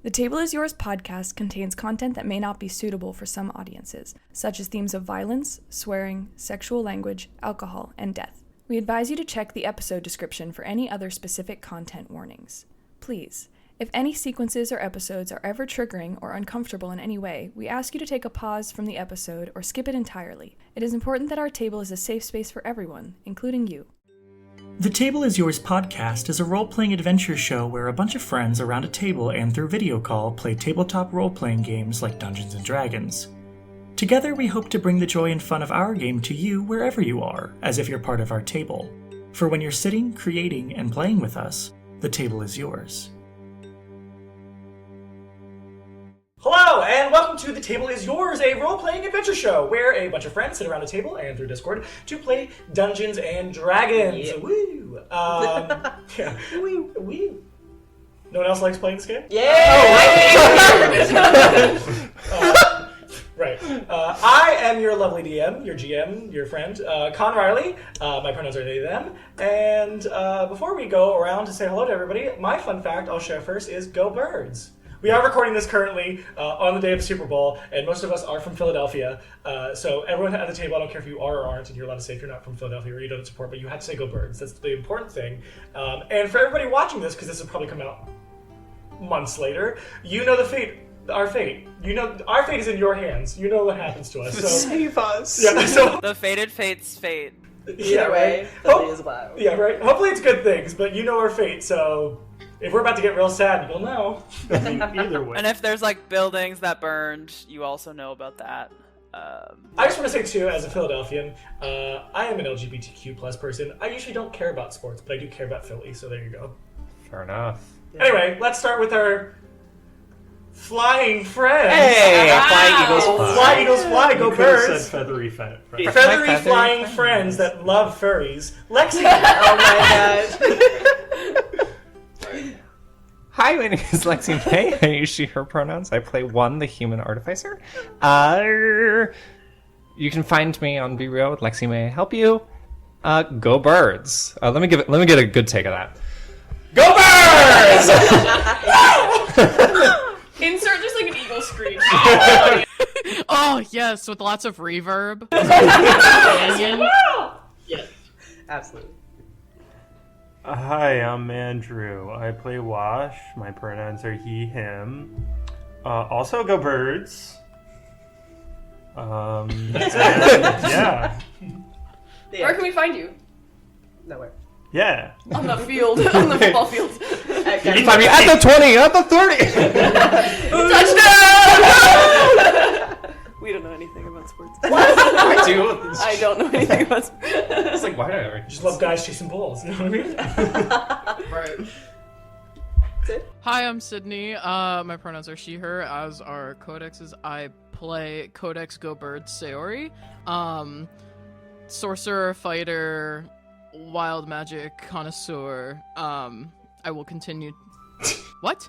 The Table is Yours podcast contains content that may not be suitable for some audiences, such as themes of violence, swearing, sexual language, alcohol, and death. We advise you to check the episode description for any other specific content warnings. Please, if any sequences or episodes are ever triggering or uncomfortable in any way, we ask you to take a pause from the episode or skip it entirely. It is important that our table is a safe space for everyone, including you. The Table is Yours podcast is a role-playing adventure show where a bunch of friends around a table and through video call play tabletop role-playing games like Dungeons & Dragons. Together, we hope to bring the joy and fun of our game to you wherever you are, as if you're part of our table. For when you're sitting, creating, and playing with us, the table is yours. Hello, and welcome to The Table is Yours, a role-playing adventure show where a bunch of friends sit around a table and through Discord to play Dungeons & Dragons. Yeah. Woo! Yeah. Woo. No one else likes playing this game? Right. I am your lovely DM, your GM, your friend, Con Riley. My pronouns are they, them. And before we go around to say hello to everybody, my fun fact I'll share first is Go Birds. We are recording this currently on the day of the Super Bowl, and most of us are from Philadelphia. So everyone at the table, I don't care if you are or aren't, and you're allowed to say if you're not from Philadelphia or you don't support, but you have to say Go Birds. That's the important thing. And for everybody watching this, because this will probably come out months later, you know our fate. You know, our fate is in your hands. You know what happens to us. So, save us. Yeah, so, The fated fate's fate. Either way, Philly is wild. Yeah, right. Hopefully it's good things, but you know our fate, so if we're about to get real sad, you'll know. Either way. And if there's like buildings that burned, you also know about that. I just want to say too, as a Philadelphian, I am an LGBTQ plus person. I usually don't care about sports, but I do care about Philly, so there you go. Fair enough. Yeah. Anyway, let's start with our flying friends. Hey! Wow. Fly Eagles fly. Fly Eagles fly, go birds. Said feathery friends. Feathery flying friends that love furries. Lexi. Oh my god. Hi, my name is Lexi May. I use she, her pronouns. I play One, the human artificer. You can find me on Be Real with Lexi May. Help you. Go Birds. Let me get a good take of that. Go Birds! Insert just like an eagle screech. Oh, yes, with lots of reverb. Yes, absolutely. Hi, I'm Andrew. I play Wash. My pronouns are he, him. Also, Go Birds. Yeah. Where can we find you? Nowhere. Yeah. On the field, on the football field. You can find me at the 20, at the 30! Touchdown! We don't know anything about sports. I do. I don't know anything about sports. It's like, why do I Just love guys chasing balls, you know what I mean? Right. Hi, I'm Sydney. My pronouns are she, her, as are codexes. I play Codex Go Bird Sayori. Sorcerer, fighter, wild magic connoisseur. I will continue. What?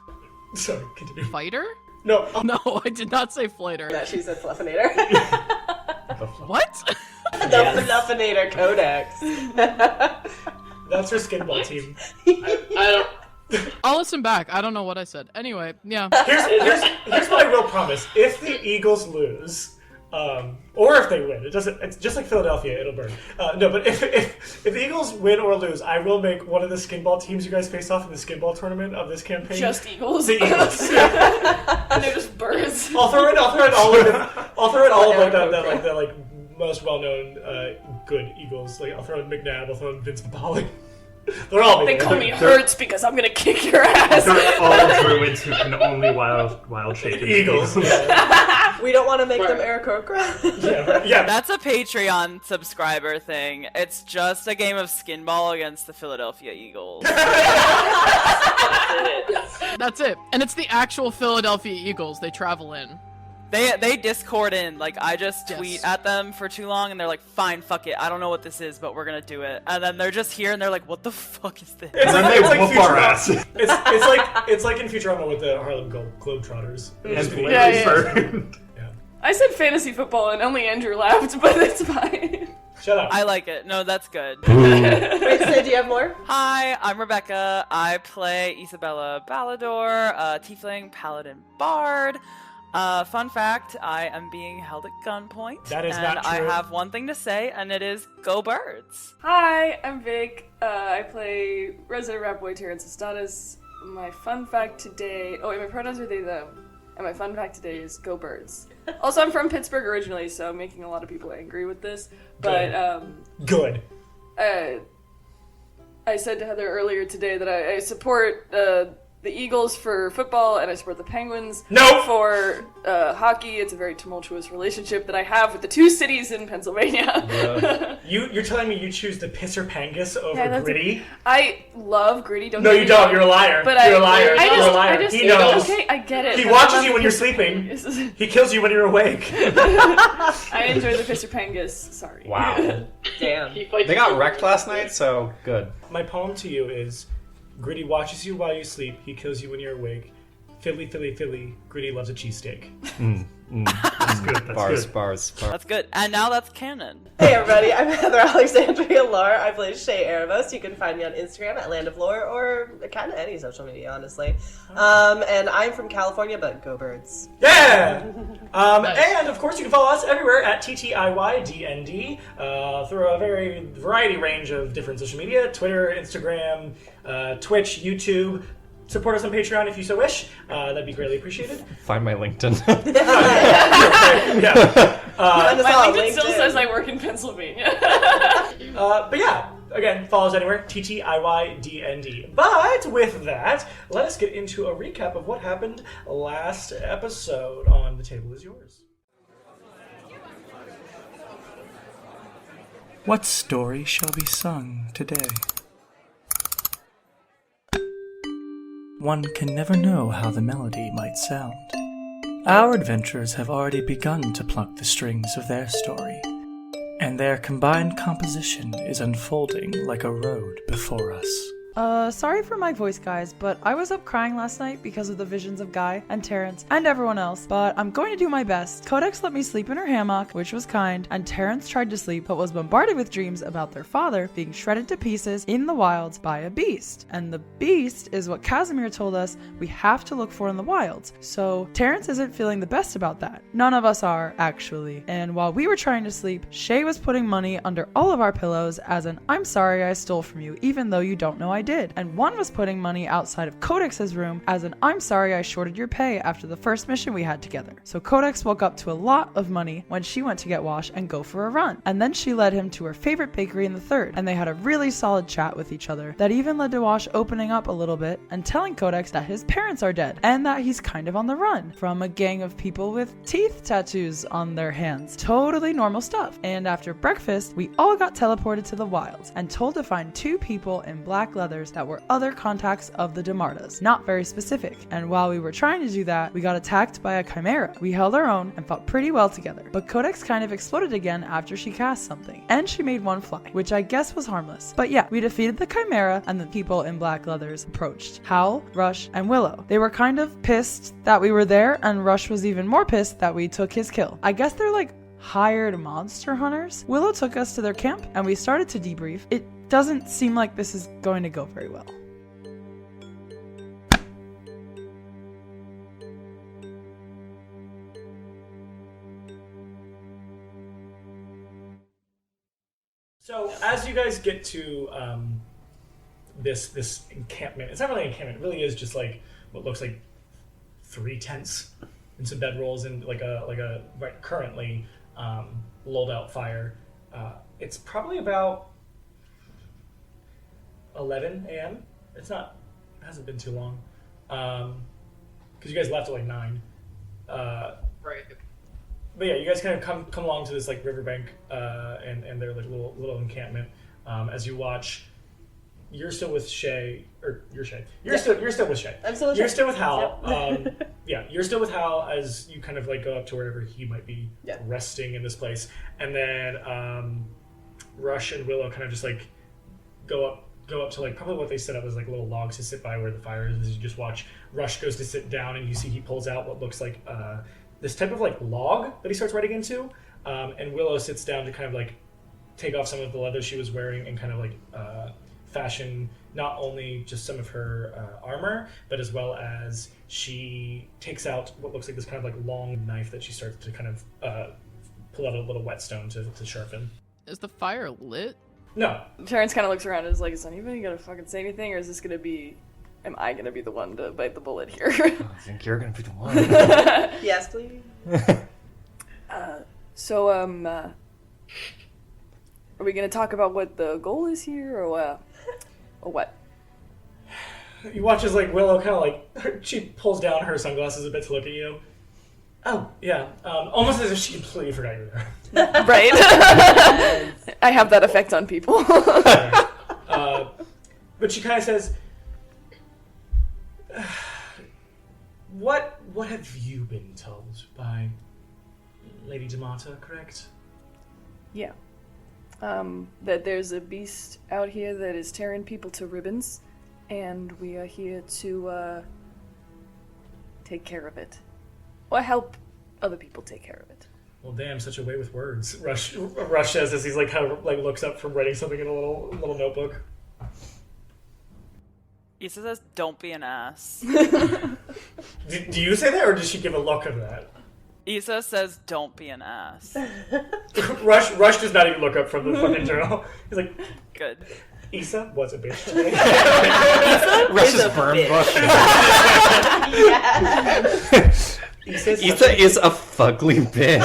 Sorry, continue. Fighter? No. No, I did not say flighter. That she said Fluffinator. What? The Fluffinator Codex. That's her skinball team. I I'll listen back. I don't know what I said. Anyway, yeah. Here's what I will promise. If the Eagles lose, or if they win, it's just like Philadelphia, it'll burn. No, but if the Eagles win or lose, I will make one of the skinball teams you guys face off in the skinball tournament of this campaign. just eagles. The Eagles. And they're just birds. I'll throw in all of the most well-known good Eagles. Like I'll throw in McNabb, I'll throw in Vince Papali. They're all They call me Hurts because I'm gonna kick your ass. They're all druids who can only wild shape Eagles. We don't want to make them Aarakocra. Yeah. That's a Patreon subscriber thing. It's just a game of skinball against the Philadelphia Eagles. That's it. And it's the actual Philadelphia Eagles they travel in. They Discord in, like, I just tweet Yes. at them for too long, and they're like, fine, fuck it, I don't know what this is, but we're gonna do it. And then they're just here, and they're like, what the fuck is this? And then they whoop our Futurama. ass. It's like in Futurama with the Harlem Globetrotters. And Yeah. burned. Yeah. I said fantasy football and only Andrew laughed, but it's fine. Shut up. I like it. No, that's good. Wait, Sid, do you have more? Hi, I'm Rebecca. I play Isabella Ballador, Tiefling Paladin Bard. Fun fact, I am being held at gunpoint. That is and not true. I have one thing to say, and it is go birds. Hi, I'm Vic. I play Resident Rat Boy Terrence Estatus. My fun fact today... Oh, wait, my pronouns are they, them. And my fun fact today is go birds. Also, I'm from Pittsburgh originally, so I'm making a lot of people angry with this. But, Good. I said to Heather earlier today that I support the Eagles for football, and I support the Penguins for hockey. It's a very tumultuous relationship that I have with the two cities in Pennsylvania. Yeah. You're telling me you choose the Pisser Pangus over Gritty? I love Gritty. No, you don't. You're a liar. You're a liar. You're a liar. He knows. Okay, I get it. He watches you when you're sleeping. He kills you when you're awake. I enjoy the Pisser Pangus. Sorry. Wow. Damn. They got wrecked last night, so good. My poem to you is: Gritty watches you while you sleep. He kills you when you're awake. Philly, Philly, Philly. Gritty loves a cheesesteak. That's good. That's good. Bars. That's good. And now that's canon. Hey everybody, I'm Heather Alexandria Lore. I play Shay Erebos. You can find me on Instagram at Land of Lore or kind of any social media, honestly. And I'm from California, but go birds. Yeah! And of course you can follow us everywhere at TTIYDND through a variety range of different social media: Twitter, Instagram, Twitch, YouTube. Support us on Patreon if you so wish. That'd be greatly appreciated. Find my LinkedIn. Yeah. My LinkedIn still says I work in Pennsylvania. But yeah, again, follow us anywhere, TTIYDND. But with that, let us get into a recap of what happened last episode on The Table Is Yours. What story shall be sung today? One can never know how the melody might sound. Our adventurers have already begun to pluck the strings of their story, and their combined composition is unfolding like a road before us. Sorry for my voice, guys, but I was up crying last night because of the visions of Guy and Terrence and everyone else, but I'm going to do my best. Codex let me sleep in her hammock, which was kind, and Terrence tried to sleep but was bombarded with dreams about their father being shredded to pieces in the wilds by a beast. And the beast is what Casimir told us we have to look for in the wilds. So Terrence isn't feeling the best about that. None of us are, actually. And while we were trying to sleep, Shay was putting money under all of our pillows as an "I'm sorry I stole from you, even though you don't know I did." And one was putting money outside of Codex's room as an "I'm sorry I shorted your pay after the first mission we had together." So Codex woke up to a lot of money when she went to get Wash and go for a run. And then she led him to her favorite bakery in the third, and they had a really solid chat with each other that even led to Wash opening up a little bit and telling Codex that his parents are dead and that he's kind of on the run from a gang of people with teeth tattoos on their hands. Totally normal stuff. And after breakfast, we all got teleported to the wilds and told to find two people in black leathers that were other contacts of the Demardas. Not very specific. And while we were trying to do that, we got attacked by a chimera. We held our own and fought pretty well together. But Codex kind of exploded again after she cast something. And she made one fly, which I guess was harmless. But yeah, we defeated the chimera and the people in black leathers approached. Howl, Rush, and Willow. They were kind of pissed that we were there, and Rush was even more pissed that we took his kill. I guess they're like hired monster hunters. Willow took us to their camp and we started to debrief. It doesn't seem like this is going to go very well. So as you guys get to this encampment, it's not really an encampment. It really is just like what looks like 3 tents and some bedrolls and like a right currently lulled out fire. It's probably about 11 a.m. It hasn't been too long because you guys left at like 9. Right. But yeah, you guys kind of come along to this like riverbank and their like little encampment. As you watch, you're still with Shay, or you're Shay. You're still with Shay. I'm still with You're Shay. still with Howl. Yep. Yeah, you're still with Howl as you kind of like go up to wherever he might be resting in this place, and then Rush and Willow kind of just like go up to like probably what they set up as like little logs to sit by where the fire is. As you just watch, Rush goes to sit down and you see he pulls out what looks like this type of like log that he starts riding into, and Willow sits down to kind of like take off some of the leather she was wearing and kind of like fashion not only just some of her armor, but as well as she takes out what looks like this kind of like long knife that she starts to kind of pull out a little whetstone to sharpen. Is the fire lit? No. Terrence kind of looks around and is like, is anybody gonna fucking say anything, or is this gonna be... Am I gonna be the one to bite the bullet here? I think you're gonna be the one. Yes, please. Are we gonna talk about what the goal is here, or what? You watch as like Willow kind of like she pulls down her sunglasses a bit to look at you. Oh yeah, almost as if she completely forgot you were there. Right. I have that effect on people. But she kind of says, "What have you been told by Lady Demata? Correct?" Yeah. That there's a beast out here that is tearing people to ribbons, and we are here to take care of it, or help other people take care of it. Well, damn, such a way with words. Rush says as he's like kind of like looks up from writing something in a little notebook. Issa says, "Don't be an ass." Do you say that, or does she give a look of that? Issa says, "Don't be an ass." Rush does not even look up from the fucking journal. He's like, "Good." Issa was a bitch. Rush is a burn bush. Issa is a fugly bitch.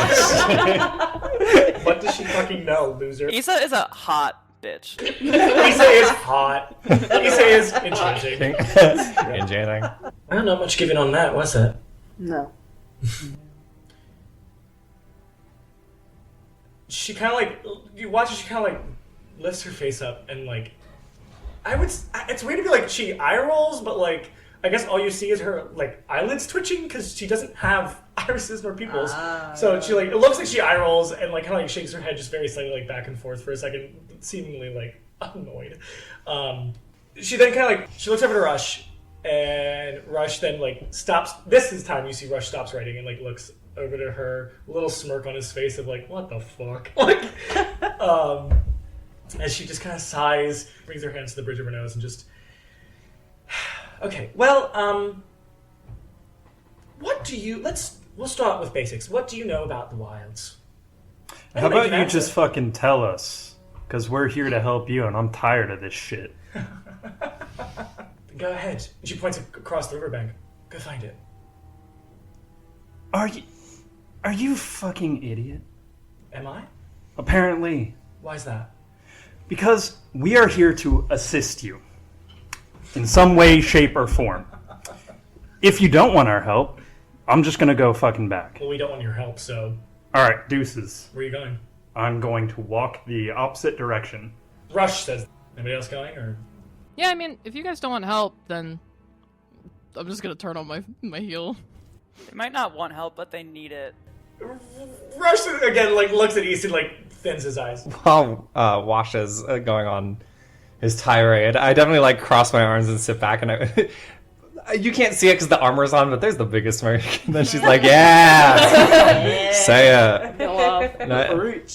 What does she fucking know, loser? Issa is a hot bitch. Issa is hot. Issa is enchanting. Enchanting. Well, not much given on that, was it? No. She kind of like, you watch her, she kind of like lifts her face up and like, it's weird to be like, she eye rolls, but like, I guess all you see is her like eyelids twitching because she doesn't have irises nor pupils. So she like, it looks like she eye rolls and like kind of like shakes her head just very slightly like back and forth for a second, seemingly like annoyed. She then kind of like, she looks over to Rush, and Rush then like stops. This is time you see Rush stops writing and like looks over to her, little smirk on his face of like, what the fuck? Like, as she just kind of sighs, brings her hands to the bridge of her nose and just, okay, well, we'll start with basics. What do you know about the wilds? How about you just fucking tell us? Because we're here to help you, and I'm tired of this shit. Go ahead. She points across the riverbank. Go find it. Are you fucking idiot? Am I? Apparently. Why is that? Because we are here to assist you. In some way, shape, or form. If you don't want our help, I'm just gonna go fucking back. Well, we don't want your help, so... Alright, deuces. Where are you going? I'm going to walk the opposite direction. Rush says, anybody else going, or...? Yeah, I mean, if you guys don't want help, then I'm just gonna turn on my heel. They might not want help, but they need it. Rush again, like looks at Easton, like thins his eyes. While Wash is going on his tirade, I definitely like cross my arms and sit back, and you can't see it because the armor's on, but there's the biggest smirk. And then she's like, "Yeah, say it." Go off.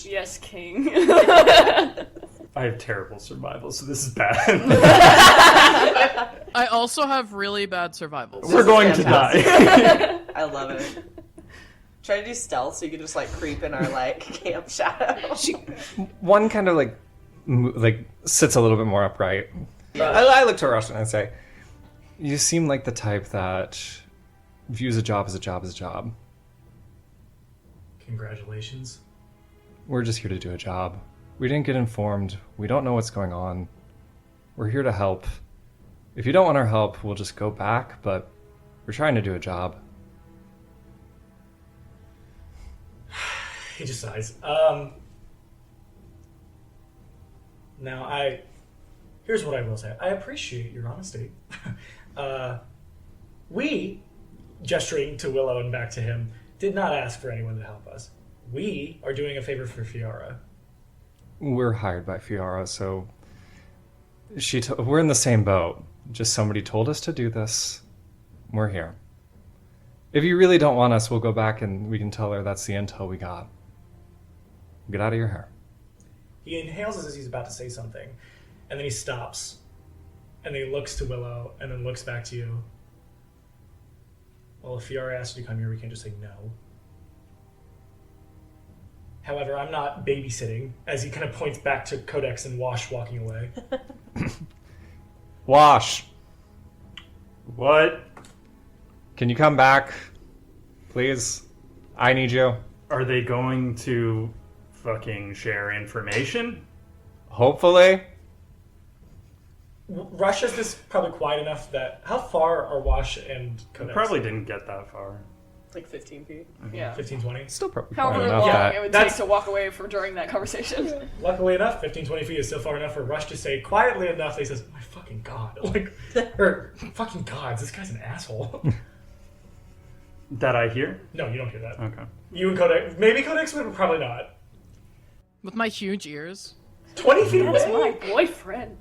Yes, king. I have terrible survival, so this is bad. I also have really bad survival. We're going to die. I love it. Try to do stealth so you can just like creep in our like camp shadow. One kind of like sits a little bit more upright. I look to Rush and I say, "You seem like the type that views a job as a job as a job." Congratulations. We're just here to do a job. We didn't get informed. We don't know what's going on. We're here to help. If you don't want our help, we'll just go back, but we're trying to do a job. He just sighs. Now, here's what I will say. I appreciate your honesty. We, gesturing to Willow and back to him, did not ask for anyone to help us. We are doing a favor for Fiara. We're hired by Fiara, so we're in the same boat. Just somebody told us to do this. We're here. If you really don't want us, we'll go back and we can tell her that's the intel we got. Get out of your hair. He inhales as he's about to say something, and then he stops, and then he looks to Willow, and then looks back to you. Well, if Fiora asked you to come here, we can't just say no. However, I'm not babysitting, as he kind of points back to Codex and Wash walking away. Wash! What? Can you come back? Please? I need you. Are they going to fucking share information? Hopefully. Rush is this probably quiet enough that... How far are Wash and Codex? Probably didn't get that far. Like 15 feet. Yeah. 15, 20? Still probably However enough long that... it would That's- take to walk away from during that conversation. Luckily enough, 15, 20 feet is still far enough for Rush to say quietly enough that he says, my fucking god. Like, or, fucking gods, this guy's an asshole. That I hear? No, you don't hear that. Okay. You and Codex... Maybe Codex would, but probably not. With my huge ears. 20 feet That's away? my boyfriend.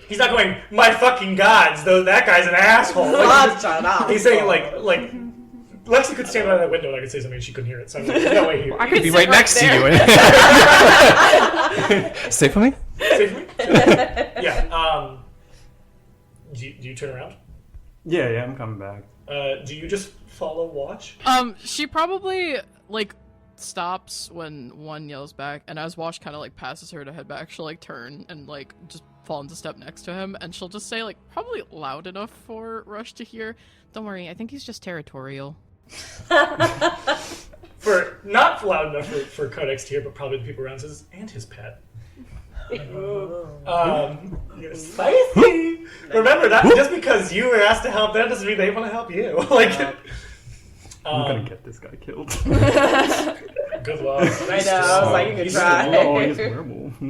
He's not going, my fucking gods, though that guy's an asshole. Like, he's saying, like, Lexi could stand by that window and I could say something and she couldn't hear it, so I'm like, there's no way he I could be right next to you. Stay for me? Say for me? Yeah, do you turn around? Yeah, I'm coming back. Do you just follow Watch? She probably, like, stops when one yells back, and as Wash kind of, like, passes her to head back, she'll, like, turn and, like, just fall into step next to him, and she'll just say, like, probably loud enough for Rush to hear, "Don't worry, I think he's just territorial." For not loud enough for Codex to hear, but probably the people around says, and his pet. Spicy! Remember, that just because you were asked to help them doesn't mean they want to help you. Like, I'm gonna get this guy killed. good luck. I know, I was like, you could try. Oh, he's a werewolf.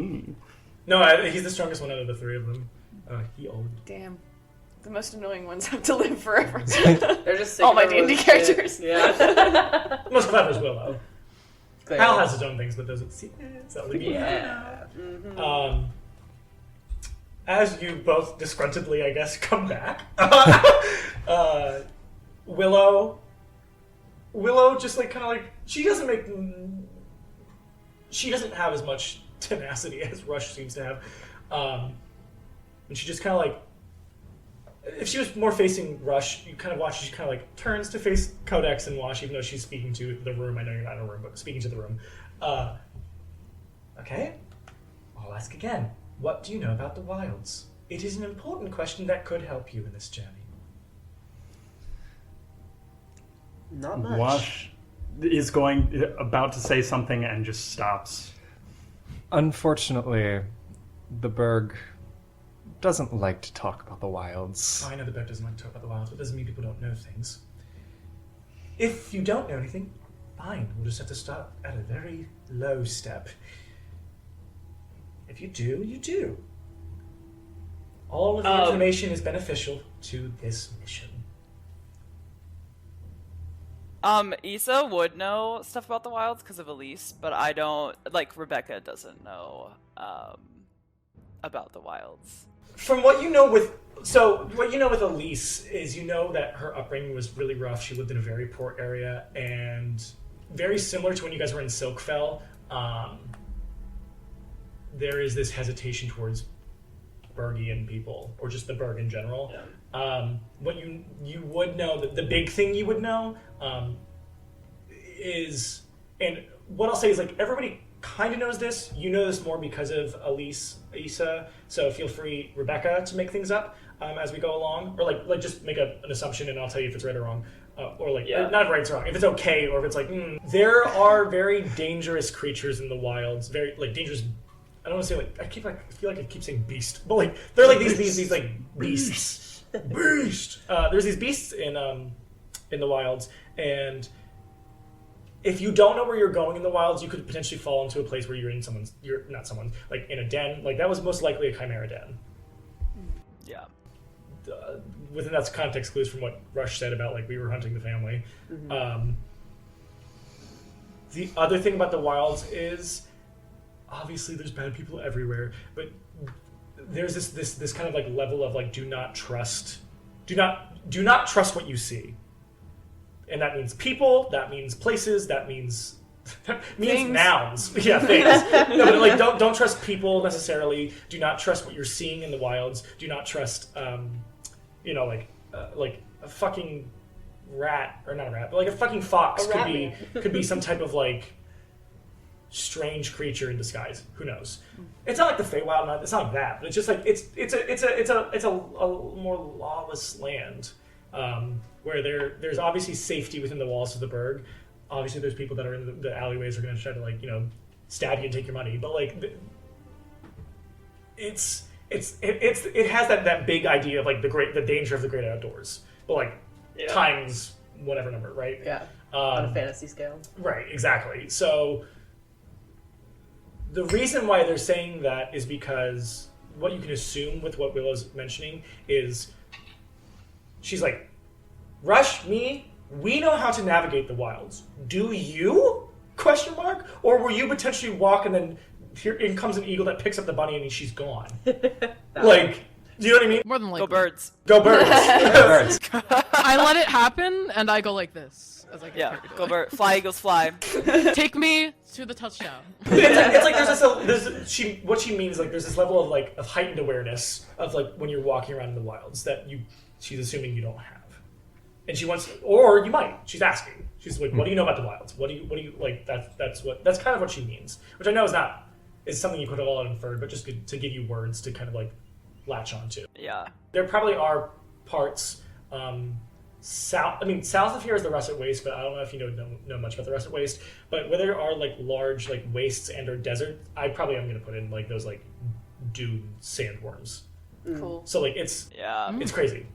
No, he's the strongest one out of the three of them. He old. Damn. The most annoying ones have to live forever. They're just sick all of my everyone's D&D shit. characters. Yeah. Most clever is Willow. Clearly. Howl has his own things, but doesn't see it. So Yeah. Mm-hmm. As you both disgruntledly, I guess, come back, Willow just like kind of like she doesn't have as much tenacity as Rush seems to have, and she just kind of like, if she was more facing Rush, you kind of watch. She kind of like turns to face Codex and Wash, even though she's speaking to the room. I know you're not in a room, but speaking to the room. Okay, I'll ask again. What do you know about the wilds? It is an important question that could help you in this journey. Not much. Wash is about to say something and just stops. Unfortunately, the Berg doesn't like to talk about the wilds. I know the Beck doesn't like to talk about the wilds, but it doesn't mean people don't know things. If you don't know anything, fine. We'll just have to start at a very low step. If you do, you do. All of the information is beneficial to this mission. Issa would know stuff about the wilds because of Elise, but I don't, like, Rebecca doesn't know, about the wilds. From what you know with Elise is you know that her upbringing was really rough. She lived in a very poor area, and very similar to when you guys were in Silkfell, there is this hesitation towards Bergian people, or just the Berg in general. Yeah. What you would know, the big thing you would know is, and what I'll say is like everybody kind of knows this. You know this more because of Issa. So feel free, Rebecca, to make things up as we go along, or like just make an assumption, and I'll tell you if it's right or wrong, or like not if right or wrong, if it's okay, or if it's like there are very dangerous creatures in the wilds, very like dangerous. I don't want to say like I feel like I keep saying beast, but like they're like these like beasts. Beast. There's these beasts in the wilds, and if you don't know where you're going in the wilds, you could potentially fall into a place where you're in like in a den. Like that was most likely a chimera den. Yeah. Within that context clues from what Rush said about like we were hunting the family. Mm-hmm. The other thing about the wilds is obviously there's bad people everywhere, but there's this kind of like level of like do not do not trust what you see. And that means people, that means places, that means Things. nouns. Yeah, things. No, but like don't trust people necessarily. Do not trust what you're seeing in the wilds. Do not trust like a fucking rat, or not a rat, but like a fucking fox could be some type of like strange creature in disguise. Who knows? It's not like the Feywild. It's not like that. But it's just like it's a more lawless land where there's obviously safety within the walls of the burg. Obviously, there's people that are in the alleyways are going to try to like stab you and take your money. But like it has that big idea of like the danger of the great outdoors, but like times whatever number, right? Yeah. On a fantasy scale. Right. Exactly. So the reason why they're saying that is because what you can assume with what Willow's mentioning is she's like, Rush, me, we know how to navigate the wilds. Do you? ? Or will you potentially walk and then here in comes an eagle that picks up the bunny and she's gone? Like, do you know what I mean? More than likely. Go birds. Go birds. Go birds. I let it happen, and I go like this. As I get Yeah, carried away. go bird. Fly, eagles, fly. Take me to the touchdown. It's like what she means is like there's this level of like of heightened awareness of like when you're walking around in the wilds that she's assuming you don't have. And she wants, or you might. She's asking. She's like, "What do you know about the wilds? What do you like?" That's kind of what she means. Which I know is something you could have all inferred, but just to give you words to kind of like latch onto. Yeah. There probably are parts south. I mean, south of here is the Russet Waste, but I don't know if you know much about the Russet Waste. But where there are like large like wastes and or desert, I probably am going to put in like those like dune sandworms. Cool. So like it's crazy.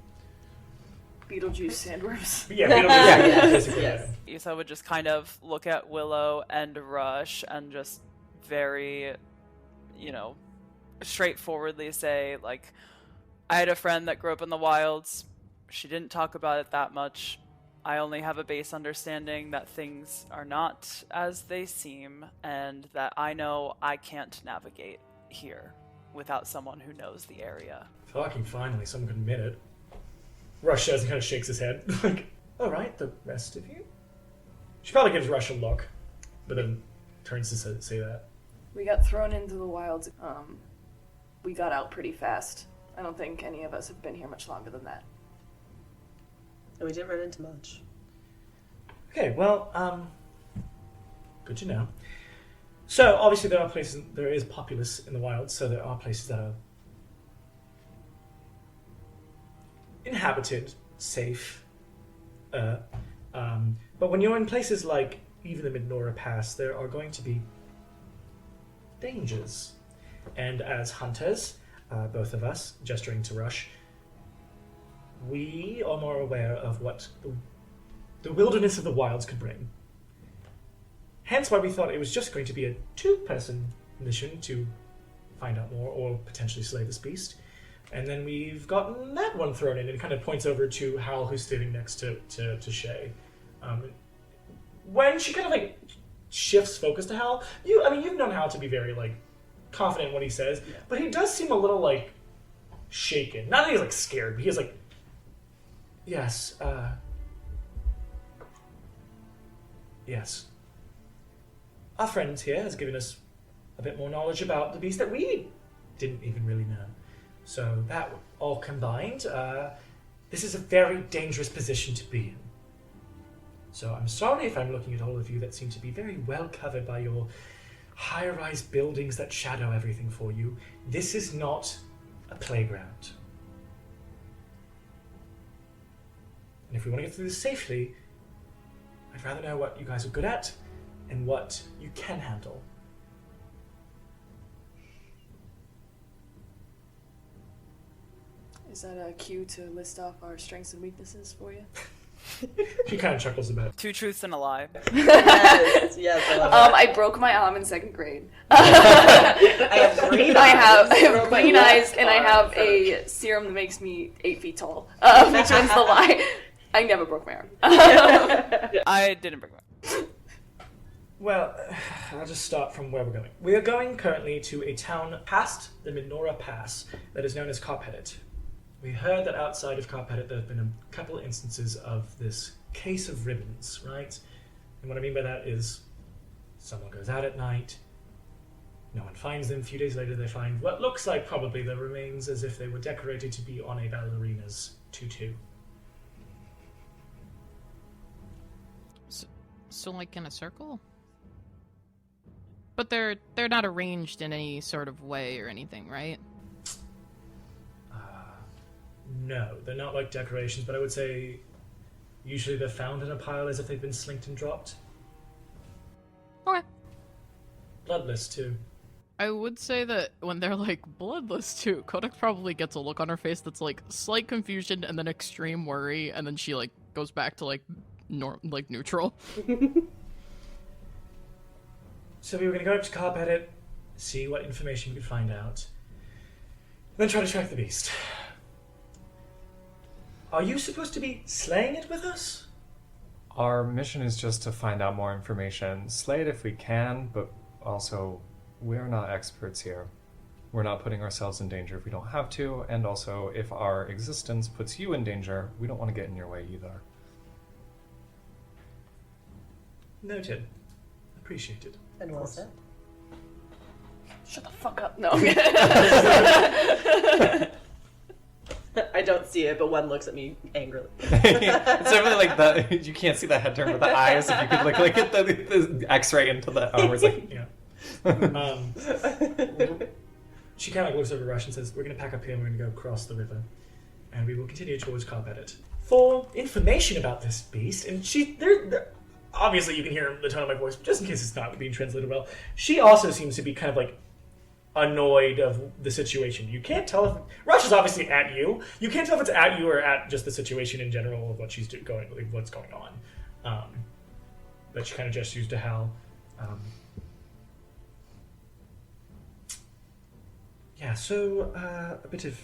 Beetlejuice sandworms. Yeah, Beetlejuice. Basically. Yes. Issa would just kind of look at Willow and Rush and just very, straightforwardly say, like, I had a friend that grew up in the wilds. She didn't talk about it that much. I only have a base understanding that things are not as they seem, and that I know I can't navigate here without someone who knows the area. Fucking finally, someone can admit it. Rush says and kind of shakes his head. Like, all right, the rest of you? She probably gives Rush a look, but then turns to say that. We got thrown into the wilds. We got out pretty fast. I don't think any of us have been here much longer than that. And we didn't run into much. Okay, well, good to know. So, obviously there is populace in the wilds, so there are places that are inhabited, safe. But when you're in places like even the Midnora Pass, there are going to be dangers. And as hunters, both of us, gesturing to Rush, we are more aware of what the wilderness of the wilds could bring. Hence why we thought it was just going to be a 2-person mission to find out more or potentially slay this beast. And then we've gotten that one thrown in, and it kind of points over to Howl, who's standing next to Shay. When she kind of like shifts focus to Howl, you've known Howl to be very like confident in what he says, but he does seem a little like shaken. Not that he's like scared, but he's like, yes, yes. Our friend here has given us a bit more knowledge about the beast that we didn't even really know. So that all combined, this is a very dangerous position to be in. So I'm sorry if I'm looking at all of you that seem to be very well covered by your high-rise buildings that shadow everything for you. This is not a playground. And if we want to get through this safely, I'd rather know what you guys are good at and what you can handle. Is that a cue to list off our strengths and weaknesses for you? She kind of chuckles a bit. 2 truths and a lie. Yes, I love that. I broke my arm in 2nd grade. I have green I have broke my green left eyes, and I arm have first. a serum that makes me 8 feet tall. Which one's the lie? I never broke my arm. I didn't bring that. Well, I'll just start from where we're going. We are going currently to a town past the Midnora Pass that is known as Carpetit. We heard that outside of Carpet there have been a couple instances of this case of ribbons, right? And what I mean by that is someone goes out at night, no one finds them. A few days later, they find what looks like probably the remains as if they were decorated to be on a ballerina's tutu. So like in a circle? But they're not arranged in any sort of way or anything, right? No, they're not like decorations, but I would say usually they're found in a pile as if they've been slinked and dropped. Okay. Bloodless, too. I would say that when they're like bloodless too, Kodak probably gets a look on her face that's like slight confusion and then extreme worry, and then she like goes back to like neutral. So we were going to go up to Carpet, see what information we could find out, then try to track the beast. Are you supposed to be slaying it with us? Our mission is just to find out more information, slay it if we can, but also we're not experts here. We're not putting ourselves in danger if we don't have to, and also if our existence puts you in danger, we don't want to get in your way either. Noted. Appreciated. And well said. Shut the fuck up. No. I don't see it, but one looks at me angrily. It's definitely like the you can't see the head turn, but the eyes. If you could look like at the X-ray into the arms, like yeah. She kind of looks over Rush and says, "We're going to pack up here and we're going to go across the river, and we will continue towards Carpet for information about this beast." And they're obviously you can hear the tone of my voice, but just in case it's not being translated well, she also seems to be kind of like annoyed of the situation. You can't tell if Rush is obviously at you. You can't tell if it's at you or at just the situation in general of what she's what's going on. But she kind of gestures to Howl. Yeah, so a bit of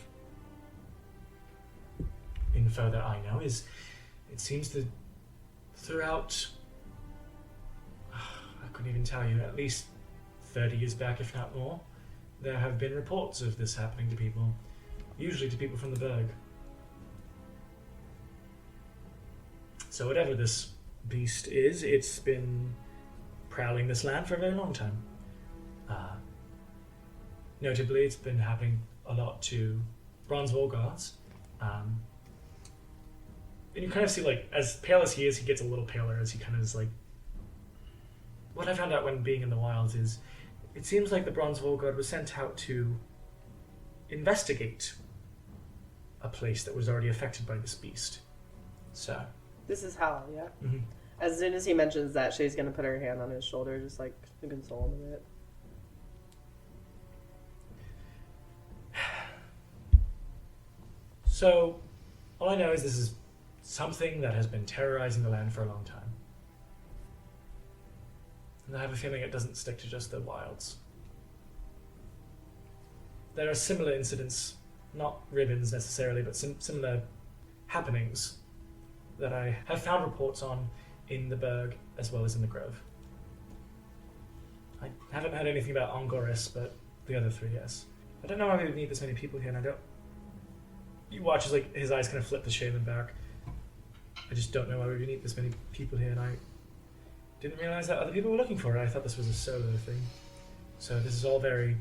info that I know is it seems that throughout, I couldn't even tell you, at least 30 years back, if not more, there have been reports of this happening to people, usually to people from the Berg. So whatever this beast is, it's been prowling this land for a very long time. Notably, it's been happening a lot to Bronze Volgards. And you kind of see, like, as pale as he is, he gets a little paler as he kind of is like... What I found out when being in the wilds is, it seems like the Bronze Volgard was sent out to investigate a place that was already affected by this beast. So... This is Howl, yeah? Mm-hmm. As soon as he mentions that, she's going to put her hand on his shoulder, just like to console him a bit. So, all I know is this is something that has been terrorizing the land for a long time. And I have a feeling it doesn't stick to just the wilds. There are similar incidents, not ribbons necessarily, but similar happenings that I have found reports on in the Berg as well as in the Grove. I haven't heard anything about Ongoris, but the other three, yes. I don't know why we would need this many people here, and I don't... You watch as like his eyes kind of flip the shaman back. I just don't know why we would need this many people here, and I didn't realize that other people were looking for it. I thought this was a solo thing. So this is all very...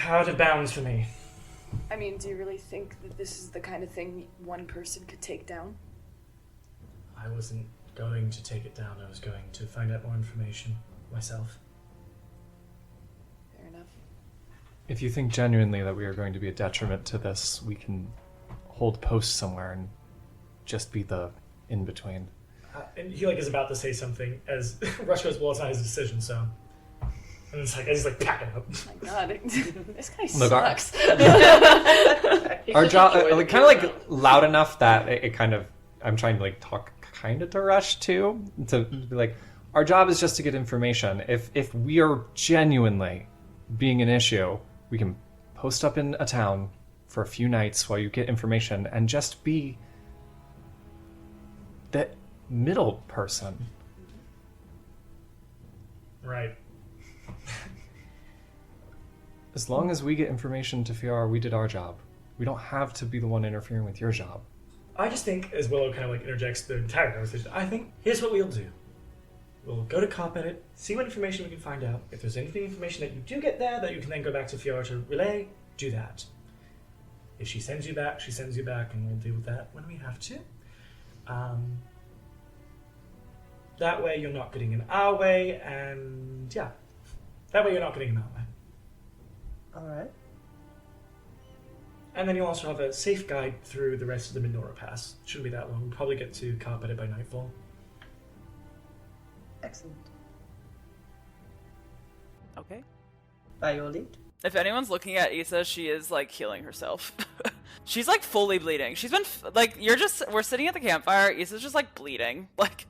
out of bounds for me. I mean, do you really think that this is the kind of thing one person could take down? I wasn't going to take it down. I was going to find out more information myself. Fair enough. if you think genuinely that we are going to be a detriment to this, we can hold post somewhere and just be the in-between. And he is about to say something as Rush goes, well, it's not his decision, so... And it's I just pat him up. Oh my god, this guy Look, sucks. Our job, kind of loud enough that it kind of, I'm trying to talk kind of to Rush too, to be like, our job is just to get information. If we are genuinely being an issue, we can post up in a town for a few nights while you get information and just be the middle person. Right. As long as we get information to Fiora, we did our job. We don't have to be the one interfering with your job. I just think, as Willow kind of like interjects the entire conversation, I think here's what we'll do. We'll go to Cop Edit, see what information we can find out. If there's anything information that you do get there that you can then go back to Fiora to relay, do that. If she sends you back, she sends you back, and we'll deal with that when we have to. That way you're not getting in our way, and yeah. That way you're not getting in our way. Alright. And then you'll also have a safe guide through the rest of the Midnora Pass. Shouldn't be that long. We'll probably get to Cop Edit by nightfall. Excellent. Okay. By your lead. If anyone's looking at Issa, she is like healing herself. She's like fully bleeding. She's been we're sitting at the campfire. Issa's just like bleeding. Like,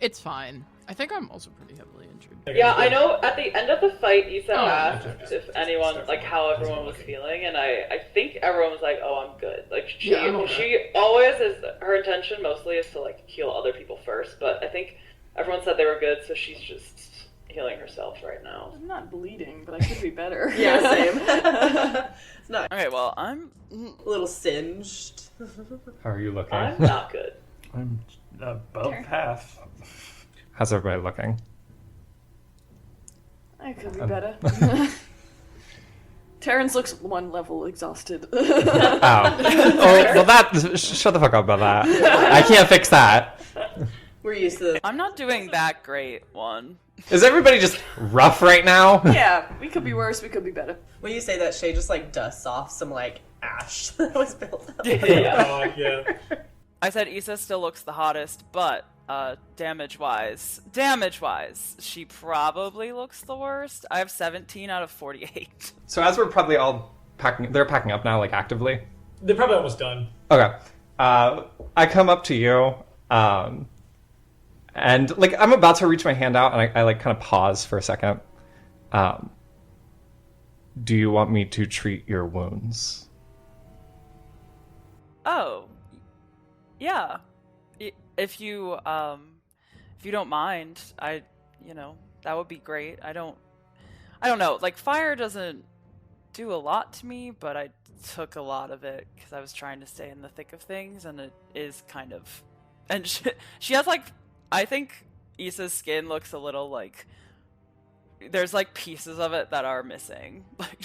It's fine. I think I'm also pretty heavily injured. yeah, I know. At the end of the fight, Issa asked if anyone, like, how everyone was feeling, and I think everyone was like, "Oh, I'm good." Like, she always is. Her intention mostly is to like heal other people first, but I think everyone said they were good, so she's just healing herself right now. I'm not bleeding, but I could be better. Yeah, same. It's not. Okay, well, I'm A little singed. How are you looking? I'm not good. I'm above half. How's everybody looking? I could be better. Terrence looks one level exhausted. Oh, well, shut the fuck up about that. I can't fix that. We're used to this. I'm not doing that great. Is everybody just rough right now? Yeah, we could be worse, we could be better. When you say that, Shay just like dusts off some like ash that was built up. Yeah. I said Issa still looks the hottest, but damage-wise, she probably looks the worst. I have 17 out of 48. So as we're probably all they're packing up now, like actively? They're probably almost done. Okay. I come up to you, and like I'm about to reach my hand out, and I like kind of pause for a second. Do you want me to treat your wounds? Oh, yeah. If you don't mind, that would be great. I don't know. Like, fire doesn't do a lot to me, but I took a lot of it because I was trying to stay in the thick of things, and it is kind of. And she has like, I think Issa's skin looks a little like. There's like pieces of it that are missing. Like,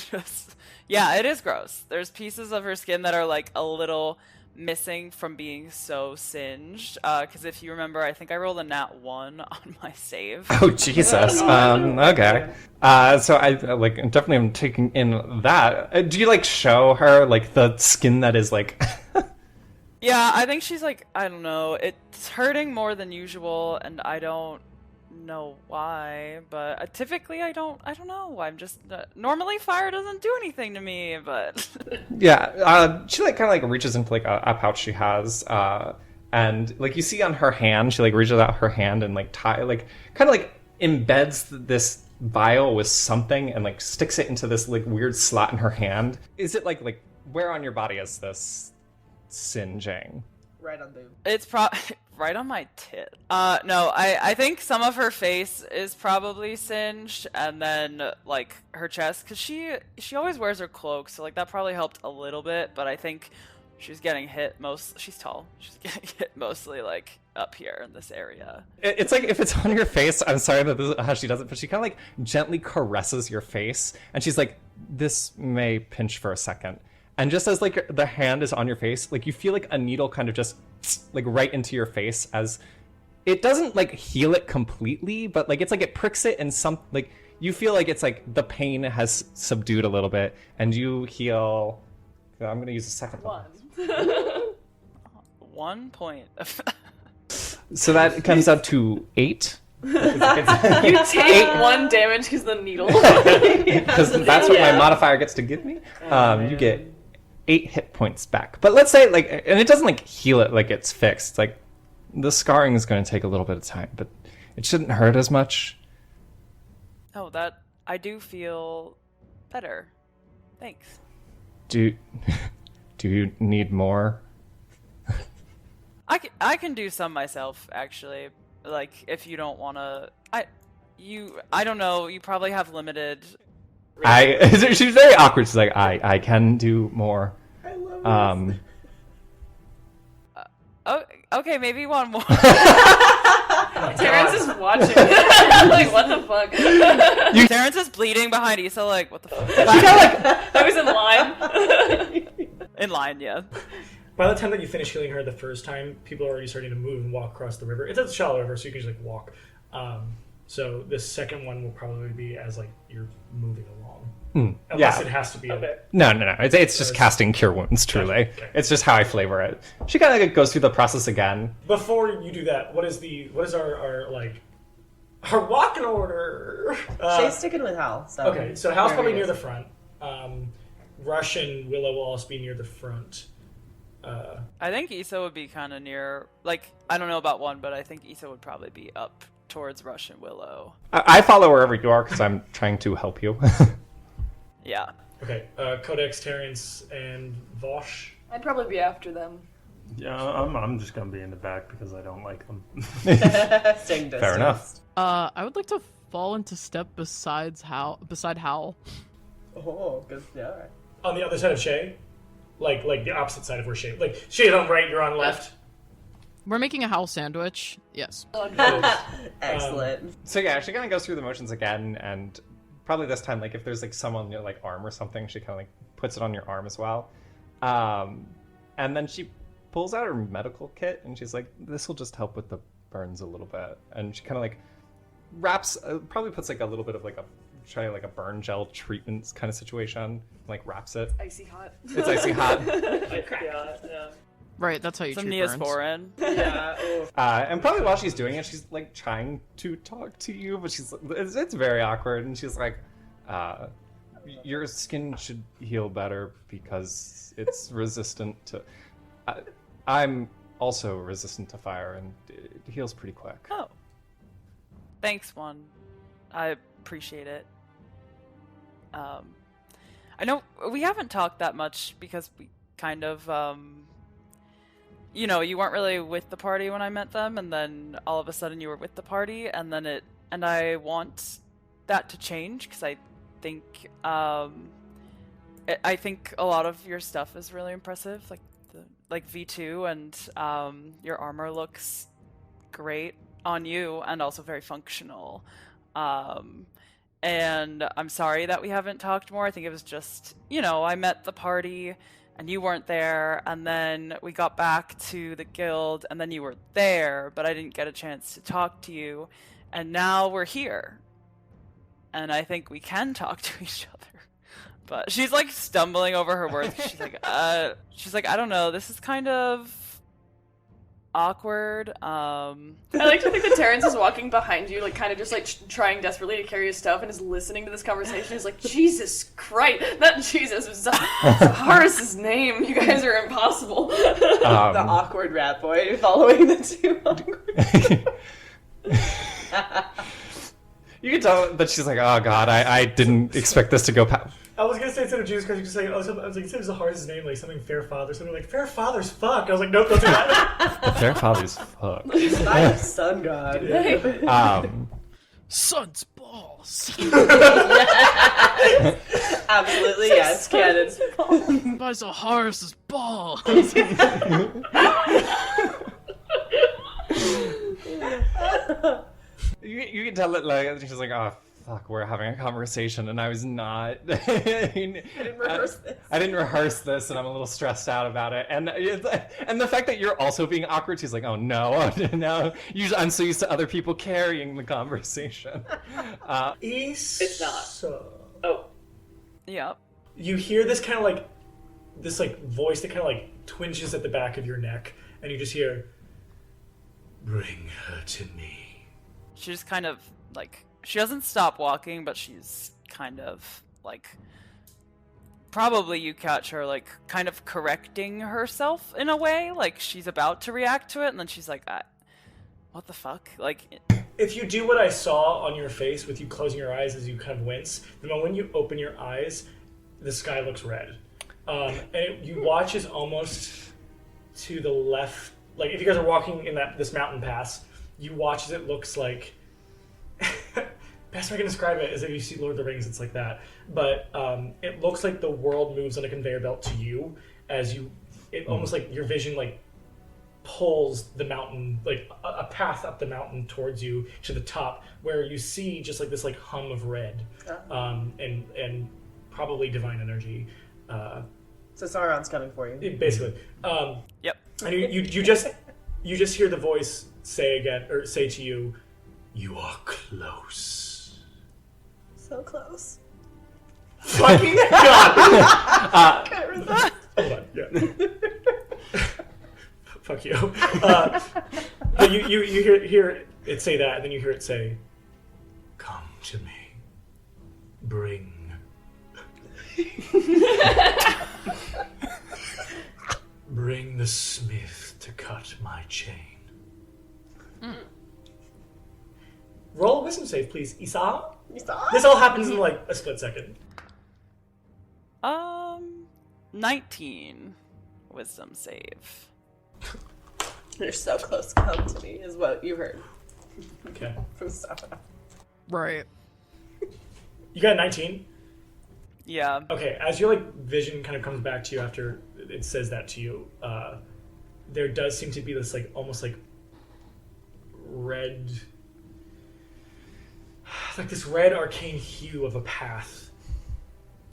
yeah, it is gross. There's pieces of her skin that are like a little missing from being so singed. Because if you remember, I think I rolled a nat 1 on my save. Oh, Jesus. Okay. So I like definitely am taking in that. Do you like show her like the skin that is like? Yeah, I think she's like, I don't know. It's hurting more than usual, and I don't know why, but typically I don't know. I'm just normally fire doesn't do anything to me, but yeah. She like kind of like reaches into like a pouch she has, and like you see on her hand, she like reaches out her hand and like kind of like embeds this vial with something and like sticks it into this like weird slot in her hand. Is it like where on your body is this singeing? Right on boob. It's right on my tit. No, I think some of her face is probably singed, and then like her chest, because she always wears her cloak, so like that probably helped a little bit. But I think she's getting hit she's tall. She's getting hit mostly like up here in this area. It's like if it's on your face. I'm sorry that this is how she does it, but she kind of like gently caresses your face, and she's like, "This may pinch for a second." And just as like the hand is on your face, like you feel like a needle kind of just like right into your face, as it doesn't like heal it completely, but like it's like it pricks it, and some like you feel like it's like the pain has subdued a little bit, and you heal. I'm gonna use a second one. 1 point. So that comes out to 8. You take 1 damage because the needle. Because that's what my modifier gets to give me. You get 8 hit points back. But let's say like, and it doesn't like heal it like it's fixed. It's like the scarring is going to take a little bit of time, but it shouldn't hurt as much. Oh, that I do feel better. Thanks. Do you need more? I can do some myself, actually. Like, if you don't want to, I don't know. You probably have limited She's very awkward. She's like, I can do more. I love this. Okay, maybe one more. Terrence is watching. Like, what the fuck? Terrence is bleeding behind Issa, like, what the fuck? I was in line. In line, yeah. By the time that you finish healing her the first time, people are already starting to move and walk across the river. It's a shallow river, so you can just like walk. So the second one will probably be as like you're moving along. Unless it has to be. No. It's just casting Cure Wounds, truly. Okay. It's just how I flavor it. She kind of like goes through the process again. Before you do that, what is our walking order? Shay's sticking with Howl. So Okay, so Howl's probably near the front. Rush and Willow will also be near the front. I think Issa would be kind of near, like, I don't know about one, but I think Issa would probably be up towards Rush and Willow. I follow wherever you are because I'm trying to help you. Yeah. Okay, Codex, Terrence, and Vosh. I'd probably be after them. Yeah, I'm just gonna be in the back because I don't like them. Staying distance. Fair enough. I would like to fall into step beside Howl. Oh, good. Yeah. All right. On the other side of Shay? Like the opposite side of where Shay... Like, Shay's on right, you're on left. We're making a Howl sandwich. Yes. Excellent. So yeah, she kind of goes through the motions again, and probably this time, like if there's like someone on your like arm or something, she kind of like puts it on your arm as well. And then she pulls out her medical kit, and she's like, "This will just help with the burns a little bit." And she kind of like wraps, probably puts like a little bit of like a burn gel treatment kind of situation, like wraps it. Icy hot. It's icy hot. Yeah. Right, that's how you Some treat burns. Neosporin. Yeah. And probably while she's doing it, she's like trying to talk to you, but it's very awkward. And she's like, "Your skin should heal better because it's resistant to. I'm also resistant to fire, and it heals pretty quick." Oh. Thanks, one. I appreciate it. I know we haven't talked that much because we kind of, you weren't really with the party when I met them, and then all of a sudden you were with the party, and I want that to change because I think a lot of your stuff is really impressive, like V2, and your armor looks great on you and also very functional. And I'm sorry that we haven't talked more. I think it was just, I met the party and you weren't there, and then we got back to the guild and then you were there, but I didn't get a chance to talk to you, and now we're here. And I think we can talk to each other. But she's like stumbling over her words. She's like, I don't know, this is kind of awkward. I like to think that Terrence is walking behind you, like kind of just like trying desperately to carry his stuff, and is listening to this conversation. He's like, Jesus Christ, not Jesus, Zaharis' name. You guys are impossible. The awkward rat boy following the two awkward. You can tell that she's like, "Oh God, I didn't expect this to go past." I was gonna say instead of Jesus Christ, you could say, I was like, instead of Zahar's name, like something Fair Father, something like Fair Father's fuck. I was like, nope, don't do that. Fair Father's fuck. I'm sun god. Sun's balls. Absolutely, yes, canon. By Zaharis' balls. You can tell that, like, she's like, "Oh fuck, we're having a conversation," and I was not. I didn't rehearse this. I didn't rehearse this, and I'm a little stressed out about it. And the fact that you're also being awkward, she's like, "Oh no, no." Usually, I'm so used to other people carrying the conversation. It's not. Oh. Yeah. You hear this kind of like, this like voice that kind of like twinges at the back of your neck, and you just hear, "Bring her to me." She just kind of, like, she doesn't stop walking, but she's kind of, like, probably you catch her, like, kind of correcting herself in a way. Like, she's about to react to it, and then she's like, what the fuck? Like, if you do what I saw on your face with you closing your eyes as you kind of wince, the moment you open your eyes, the sky looks red. And you watch as almost to the left, like, if you guys are walking in this mountain pass, you watch as it looks like best way I can describe it is if you see Lord of the Rings, it's like that. But it looks like the world moves on a conveyor belt to you as almost like your vision like pulls the mountain, like a path up the mountain towards you to the top, where you see just like this like hum of red, and probably divine energy. So Sauron's coming for you. Basically. Yep. And you just hear the voice say to you, "You are close." So close. Fucking God! Can't resist. Hold on. Yeah. Fuck you. But you hear it say that, and then you hear it say, "Come to me. Bring." Bring the smith to cut my chain. Roll a wisdom save, please, Isa. This all happens in like a split second. 19 wisdom save. You're so close to come to me, is what you heard. Okay. From Sauron. Right. You got a 19? Yeah. Okay, as your like vision kind of comes back to you after it says that to you, there does seem to be this like almost like red, like this red arcane hue of a path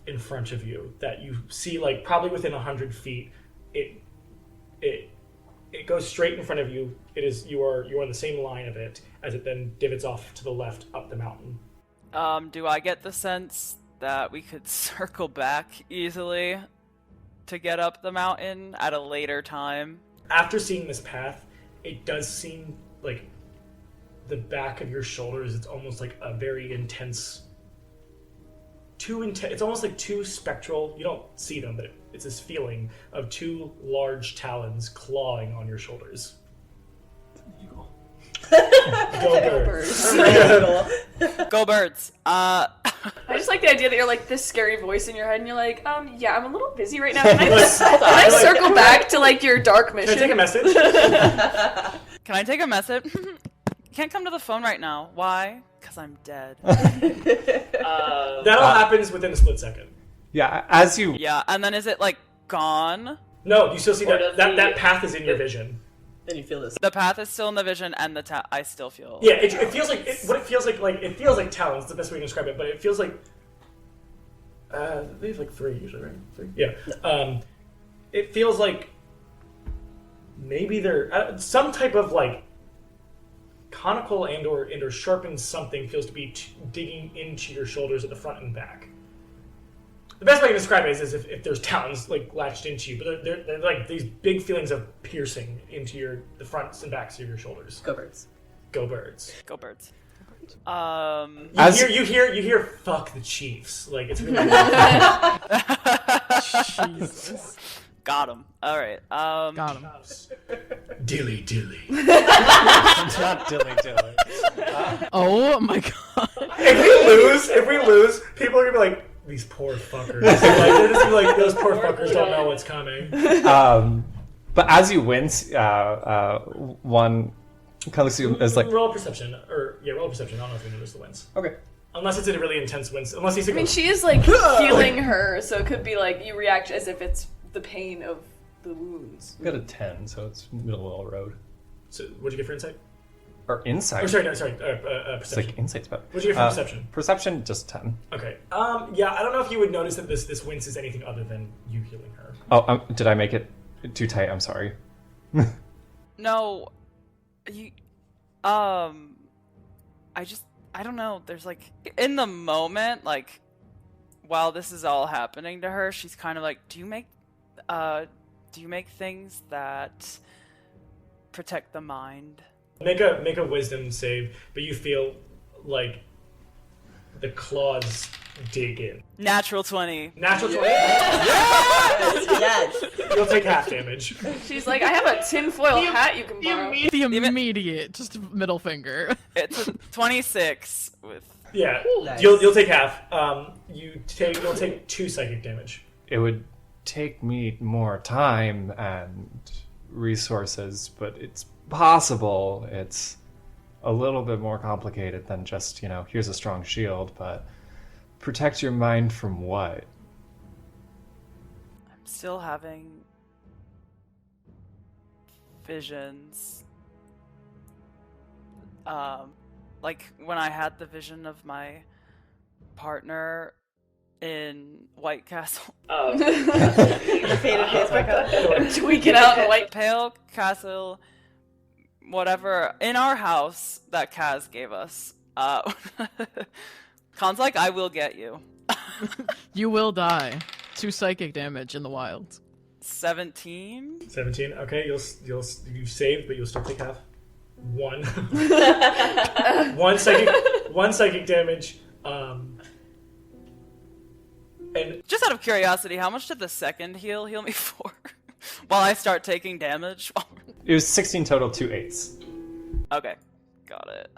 in front of you that you see like probably within 100 feet. It goes straight in front of you. You are on the same line of it as it then divots off to the left up the mountain. Do I get the sense that we could circle back easily to get up the mountain at a later time? After seeing this path, it does seem like the back of your shoulders, it's almost like a very intense, it's almost like two spectral, you don't see them, but it's this feeling of two large talons clawing on your shoulders. Go birds. Go birds. I just like the idea that you're like this scary voice in your head and you're like, yeah, I'm a little busy right now. Can I circle back to like your dark mission? Can I take a message? Can I take a message? Can't come to the phone right now. Why? Because I'm dead. That all happens within a split second. Yeah, as you... Yeah, and then is it like gone? No, you still see that path is in your vision. And you feel this. The path is still in the vision, and I still feel. Yeah, it feels like what it feels like it feels like talons. The best way to describe it, but it feels like they have like 3 usually, right? 3? Yeah. It feels like maybe they're some type of like conical and or sharpened something feels to be digging into your shoulders at the front and back. The best way to describe it is if there's talons like latched into you, but they're like these big feelings of piercing into the fronts and backs of your shoulders. Go birds. Go birds. Go birds. You hear fuck the Chiefs. Like it's really Jesus. Got him. All right. Got him. dilly. Not dilly. Oh my god. If we lose, people are gonna be like, these poor fuckers. Like, they're just gonna be like, those poor fuckers don't know what's coming. But as you wince, one Khaleesi is like... Roll perception. Roll perception. I don't know if you notice the wince. Okay. Unless it's in a really intense wince. Unless he's I mean, she is like healing her, so it could be like you react as if it's the pain of the wounds. I got a 10, so it's middle of the road. So, what'd you get for insight? Or insight? Perception. It's like insight's better. What'd you get for perception? Perception, just 10. Okay. Yeah, I don't know if you would notice that this wince is anything other than you healing her. Oh, did I make it too tight? I'm sorry. No. You. I don't know. There's like in the moment, like while this is all happening to her, she's kind of like, do you make things that protect the mind? Make a wisdom save, but you feel like the claws dig in. Natural 20. Natural 20? Yes! You'll take half damage. She's like, I have a tinfoil hat you can borrow. The immediate, just middle finger. It's a 26 with. Yeah, Nice. you'll take half. You'll take 2 psychic damage. It would take me more time and resources, but it's possible. It's a little bit more complicated than just, here's a strong shield, but protect your mind from what? I'm still having visions. Like when I had the vision of my partner in White Castle. Oh. The faded Facebook. Tweaking out in White Pale Castle, whatever, in our house that Kaz gave us. Khan's like, I will get you. You will die. 2 psychic damage in the wild. 17? 17. Okay, you saved, but you'll still take half. 1. one psychic damage. And just out of curiosity, how much did the second heal me for? While I start taking damage? It was 16 total, 2 8s. Okay, got it.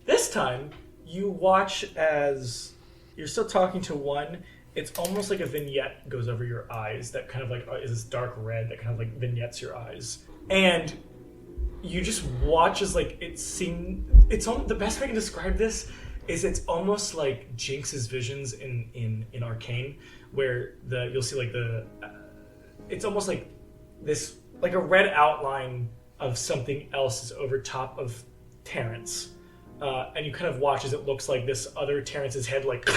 This time, you watch as you're still talking to one. It's almost like a vignette goes over your eyes that kind of like is this dark red that kind of like vignettes your eyes. And you just watch as like the best way I can describe this is it's almost like Jinx's visions in Arcane, where you'll see like it's almost like this, like a red outline of something else is over top of Terrence, and you kind of watch as it looks like this other Terrence's head like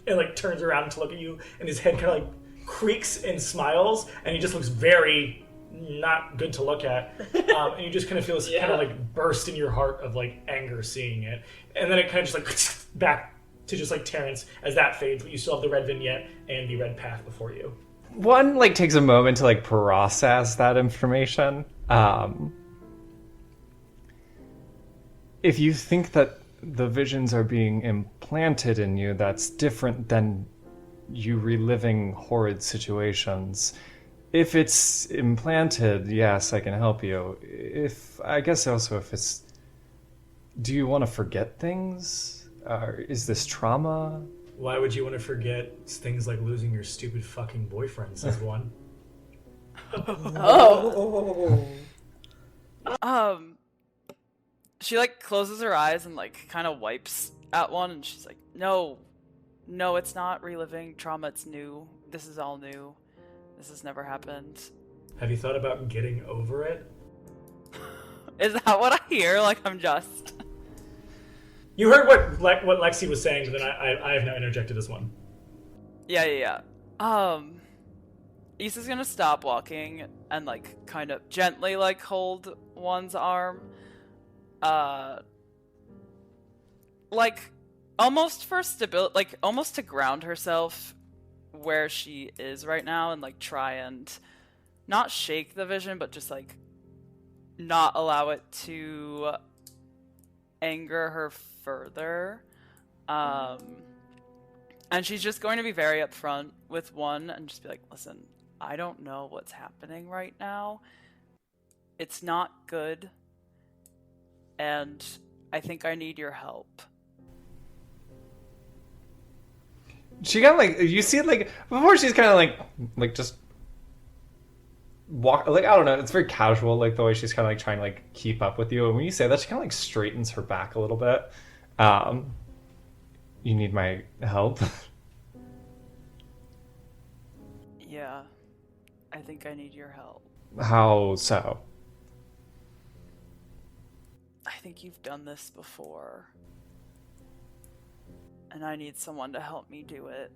and like turns around to look at you, and his head kind of like creaks and smiles, and he just looks very not good to look at, and you just kind of feel this kind of like burst in your heart of like anger seeing it, and then it kind of just like back to just like Terrence as that fades, but you still have the red vignette and the red path before you. One like takes a moment to like process that information. If you think that the visions are being implanted in you, that's different than you reliving horrid situations. If it's implanted, yes, I can help you. If it's... Do you want to forget things? Is this trauma? Why would you want to forget things like losing your stupid fucking boyfriend, says one. She like closes her eyes and like kind of wipes at one, and she's like, no, it's not reliving trauma, it's new. This is all new. This has never happened. Have you thought about getting over it? Is that what I hear? Like I'm just... You heard what Lexi was saying, but then I have now interjected as one. Yeah. Issa's gonna stop walking and like kind of gently like hold one's arm. Like almost for stability, like almost to ground herself where she is right now, and like try and not shake the vision, but just like not allow it to anger her further. And she's just going to be very upfront with one and just be like, listen, I don't know what's happening right now. It's not good. And I think I need your help. She kind of like, you see it like, before she's kind of like just walk, like, I don't know, it's very casual, like the way she's kind of like trying to like keep up with you. And when you say that, she kind of like straightens her back a little bit. You need my help? Yeah, I think I need your help. How so? I think you've done this before. And I need someone to help me do it.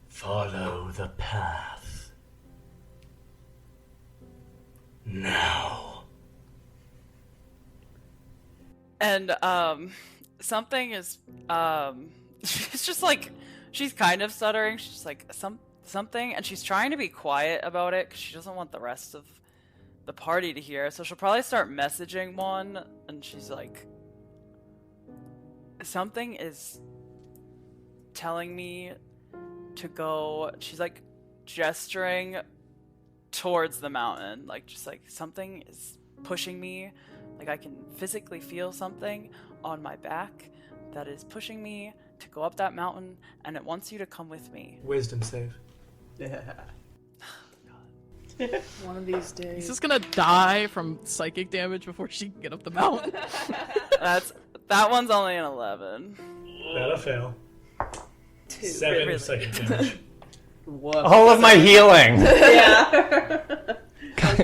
Follow the path. Now. And, something is, she's just like, she's kind of stuttering. She's just like, something, and she's trying to be quiet about it because she doesn't want the rest of the party to hear. So she'll probably start messaging one, and she's like, something is telling me to go. She's like gesturing towards the mountain, like just like something is pushing me. Like I can physically feel something on my back that is pushing me to go up that mountain, and it wants you to come with me. Wisdom save. Yeah. One of these days. He's just gonna die from psychic damage before she can get up the mountain. That one's only an 11. That'll fail. 2. 7 Really? psychic damage. Whoa. All of my healing. Yeah.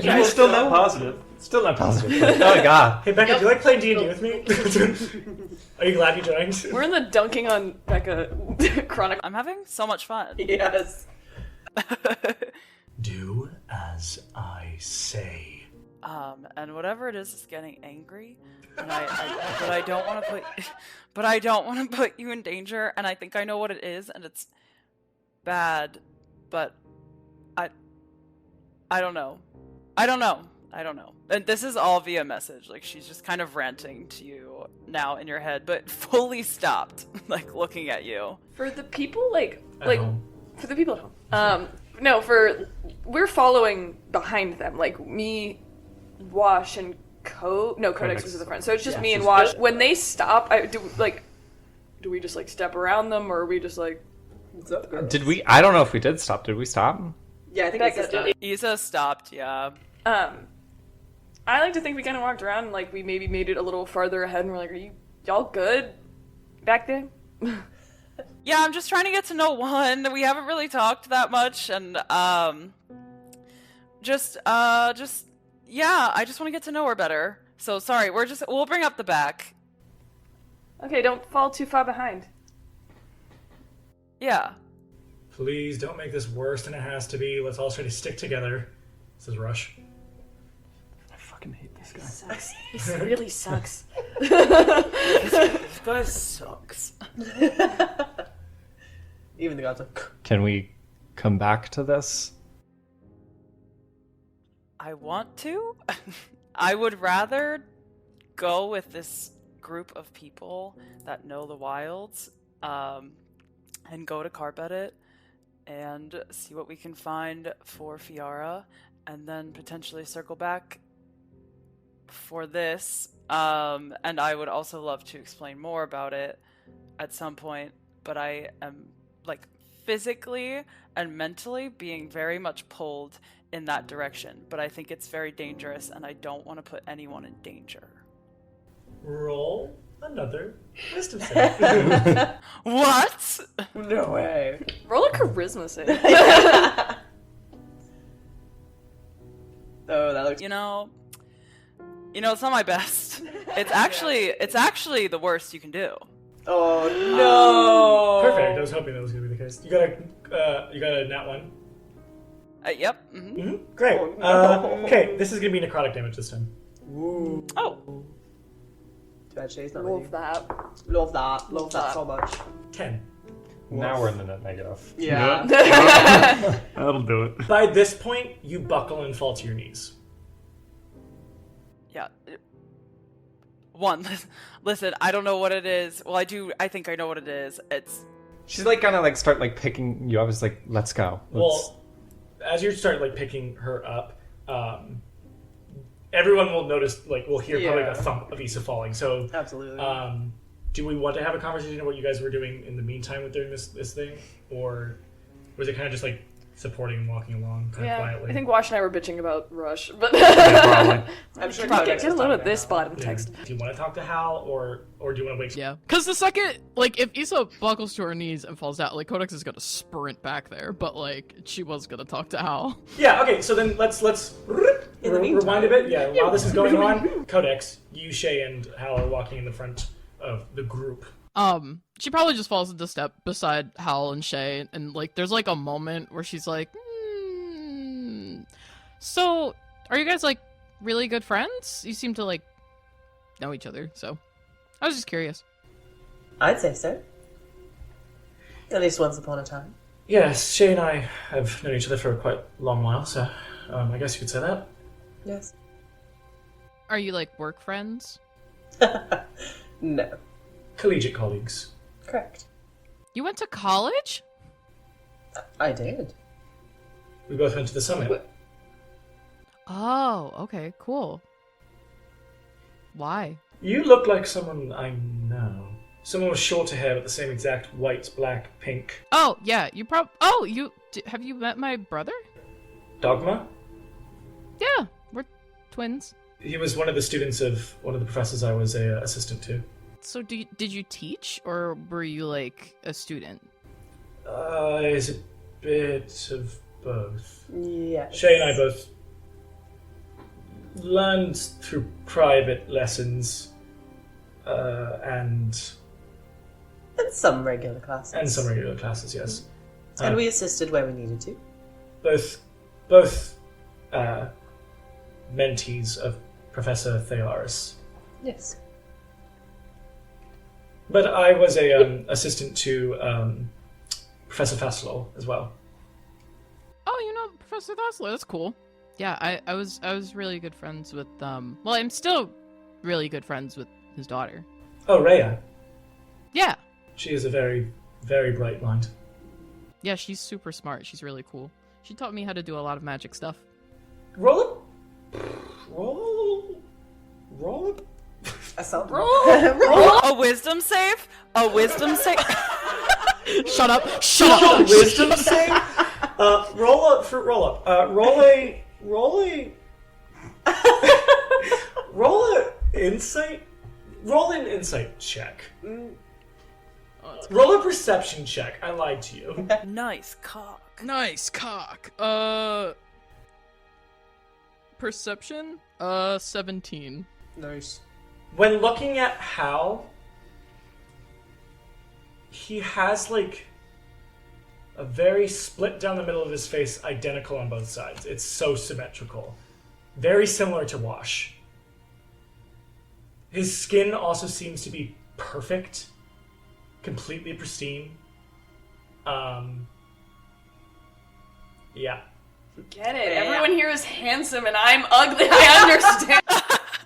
You're still not positive. Still not positive. But, oh god. Hey Becca, do you like playing D&D with me? Are you glad you joined? We're in the dunking on Becca chronic. I'm having so much fun. Yes. Do as I say. And whatever it is getting angry, and but I don't want to put you in danger, and I think I know what it is, and it's bad, but I don't know. And this is all via message. Like, she's just kind of ranting to you now in your head, but fully stopped, like, looking at you. For the people, like, home. for the people at home. No, we're following behind them. Like, me, Wash, and Codex was at the front. So it's just me and Wash. When they stop, do we just, like, step around them, or are we just, like... What's up, girl? Did we? I don't know if we did stop. Did we stop? Yeah, I think Becca it's just Isa stopped, yeah. I like to think we kind of walked around and, like, we maybe made it a little farther ahead, and we're like, are y'all good back there? Yeah, I'm just trying to get to know one. We haven't really talked that much, and yeah, I just want to get to know her better. So sorry, we'll bring up the back. Okay, don't fall too far behind. Yeah. Please don't make this worse than it has to be. Let's all try to stick together. Says Rush. I fucking hate this guy. Sucks. This really sucks. This guy sucks. even the gods are... Can we come back to this? I want to. I would rather go with this group of people that know the wilds, and go to carpet it and see what we can find for Fiara, and then potentially circle back for this. And I would also love to explain more about it at some point, but I am, like, physically and mentally being very much pulled in that direction. But I think it's very dangerous, and I don't want to put anyone in danger. Roll another wisdom save. What? No way. Roll a charisma save. Oh, that looks... You know, it's not my best. It's actually the worst you can do. Oh, no. Perfect. I was hoping that was going to be the case. You got a nat one. Yep. Mm-hmm. Mm-hmm. Great. Oh, no. Okay, this is going to be necrotic damage this time. Ooh. Oh. Too bad Shay's not Love with that. you. Love that. Love that so much. 10. Now we're in the net negative. Yeah. That'll do it. By this point, you buckle and fall to your knees. Yeah. One. Listen, I don't know what it is. Well, I do. I think I know what it is. It's... She's like gonna like start like picking you up. It's like, let's go. Well, as you start like picking her up, everyone will notice, like, we'll hear probably the thump of Issa falling. So, Absolutely. Do we want to have a conversation about what you guys were doing in the meantime with doing this thing, or was it kind of just like supporting and walking along kind of quietly? I think Wash and I were bitching about Rush, but I'm sure get a load of this bottom text. Do you want to talk to Howl, or do you want to wait? Yeah, because the second, like, if Issa buckles to her knees and falls out, like, Codex is gonna sprint back there, but, like, she was gonna talk to Howl. Yeah, okay, so then let's rewind a bit. Yeah, while this is going on, Codex, you, Shay, and Howl are walking in the front of the group. She probably just falls into step beside Howl and Shay, and, like, there's, like, a moment where she's like, so, are you guys, like, really good friends? You seem to, like, know each other, so I was just curious. I'd say so. At least once upon a time. Yes, Shay and I have known each other for a quite long while, so I guess you could say that. Yes. Are you, like, work friends? No. Collegiate colleagues. Correct. You went to college? I did. We both went to the summit. Oh, okay, cool. Why? You look like someone I know. Someone with shorter hair with the same exact white, black, pink. Oh, yeah, you have you met my brother? Dogma? Yeah, we're twins. He was one of the students of one of the professors I was a assistant to. So did you teach, or were you like a student? It's a bit of both. Yes. Shay and I both learned through private lessons, and some regular classes. Yes. And we assisted where we needed to. Both mentees of Professor Thearis. Yes. But I was a assistant to Professor Faslol as well. Oh, you know Professor Thosler, that's cool. Yeah, I was really good friends with well, I'm still really good friends with his daughter. Oh, Rhea. Yeah. She is a very, very bright mind. Yeah, she's super smart. She's really cool. She taught me how to do a lot of magic stuff. Roll. Assault. Roll a wisdom save. A wisdom save. Shut up. Shut up. Wisdom save. Roll a insight. Roll an insight check. Roll a perception check. I lied to you. Nice cock. Nice cock. Perception? 17. Nice. When looking at Howl, he has like a very split down the middle of his face, identical on both sides. It's so symmetrical. Very similar to Wash. His skin also seems to be perfect. Completely pristine. Yeah. Get it. Everyone here is handsome and I'm ugly. I understand.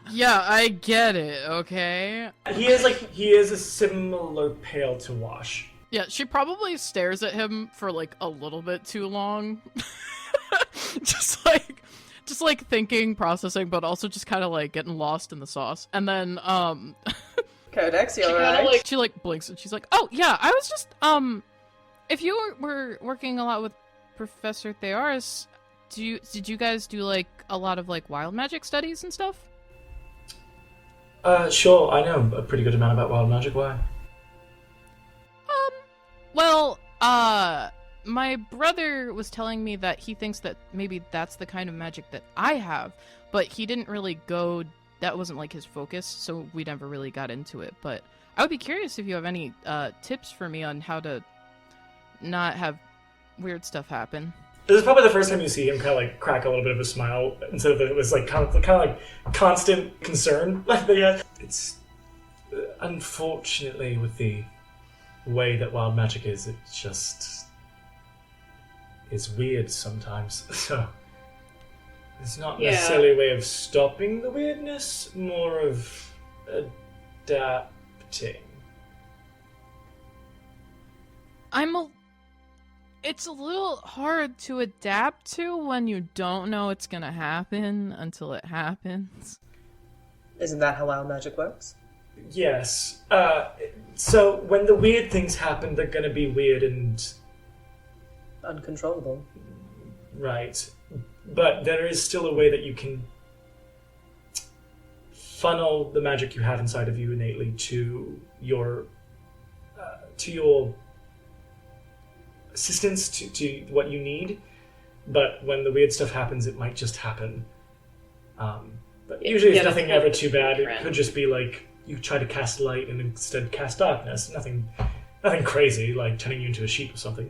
Yeah, I get it, okay? He is a similar pale to Wash. Yeah, she probably stares at him for like a little bit too long. just like thinking, processing, but also just kind of like getting lost in the sauce. And then Codex, you alright? She like blinks and she's like, "Oh yeah, I was just if you were working a lot with Professor Thearis, did you guys do like a lot of like wild magic studies and stuff?" Sure, I know a pretty good amount about wild magic. Why? Well, my brother was telling me that he thinks that maybe that's the kind of magic that I have, but he didn't really go, that wasn't like his focus, so we never really got into it. But I would be curious if you have any tips for me on how to not have weird stuff happen. This is probably the first time you see him kind of like crack a little bit of a smile instead of it was like kind of like constant concern. Like it's unfortunately with the way that wild magic is, it just is weird sometimes. So it's not necessarily a way of stopping the weirdness, more of adapting. It's a little hard to adapt to when you don't know it's gonna happen until it happens. Isn't that how wild magic works? Yes. So when the weird things happen, they're gonna be weird and uncontrollable. Right. But there is still a way that you can funnel the magic you have inside of you innately to your assistance, to what you need. But when the weird stuff happens, it might just happen. But usually it's nothing ever too bad. It could just be like you try to cast light and instead cast darkness. Nothing crazy, like turning you into a sheep or something.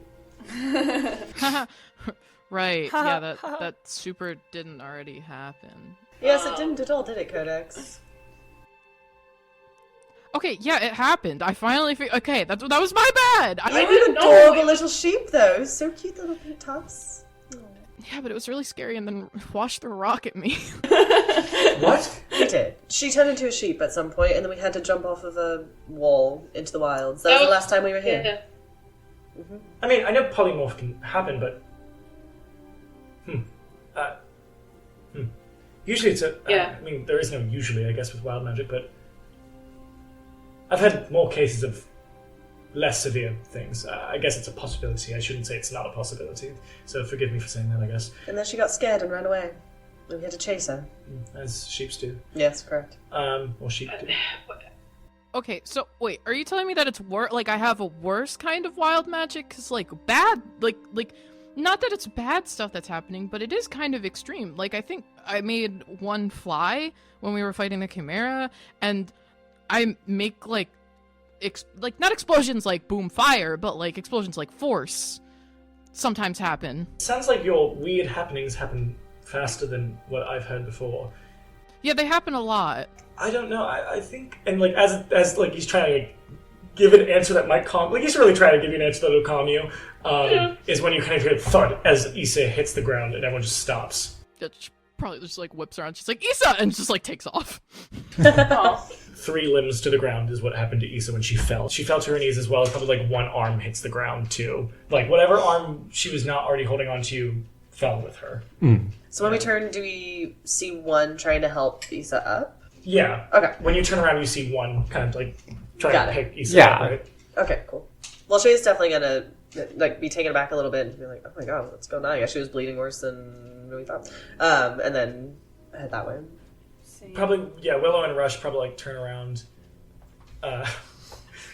Right, yeah, that super didn't already happen. Yes, it didn't at all, did it, Codex? Okay, yeah, it happened. I finally okay, that was my bad! You're an adorable little sheep, though. So cute, little pink tops. Oh. Yeah, but it was really scary and then Wash threw a rock at me. What? We did. She turned into a sheep at some point, and then we had to jump off of a wall into the wilds. That was the last time we were here. Yeah. Mm-hmm. I mean, I know polymorph can happen, but usually it's I mean, there is no usually, I guess, with wild magic, but I've had more cases of less severe things. I guess it's a possibility. I shouldn't say it's not a possibility. So forgive me for saying that, I guess. And then she got scared and ran away. We had to chase her. As sheeps do. Yes, correct. Well, sheep do. Okay, so wait, are you telling me that it's like I have a worse kind of wild magic? Cause like bad, like not that it's bad stuff that's happening, but it is kind of extreme. Like I think I made one fly when we were fighting the Chimera, and I make like not explosions like boom fire, but like explosions like force sometimes happen. Sounds like your weird happenings happen faster than what I've heard before. Yeah, they happen a lot. I don't know. I think, and like as like he's trying to like, give an answer that might calm. Like he's really trying to give you an answer that will calm you. Is when you kind of hear a thud as Issa hits the ground and everyone just stops. Yeah, she probably just like whips around. She's like Issa, and just like takes off. 3 limbs to the ground is what happened to Issa when she fell. She fell to her knees as well. Probably like one arm hits the ground too. Like whatever arm she was not already holding on to fell with her. So when we turn, do we see one trying to help Issa up? Yeah. Okay. When you turn around, you see one kind of like trying Got to it. pick Issa up, right? Okay, cool. Well, Shay's definitely gonna like be taken aback a little bit and be like, "Oh my god, what's going on?" I guess she was bleeding worse than we thought. And then head that way. Probably, yeah. Willow and Rush probably like turn around.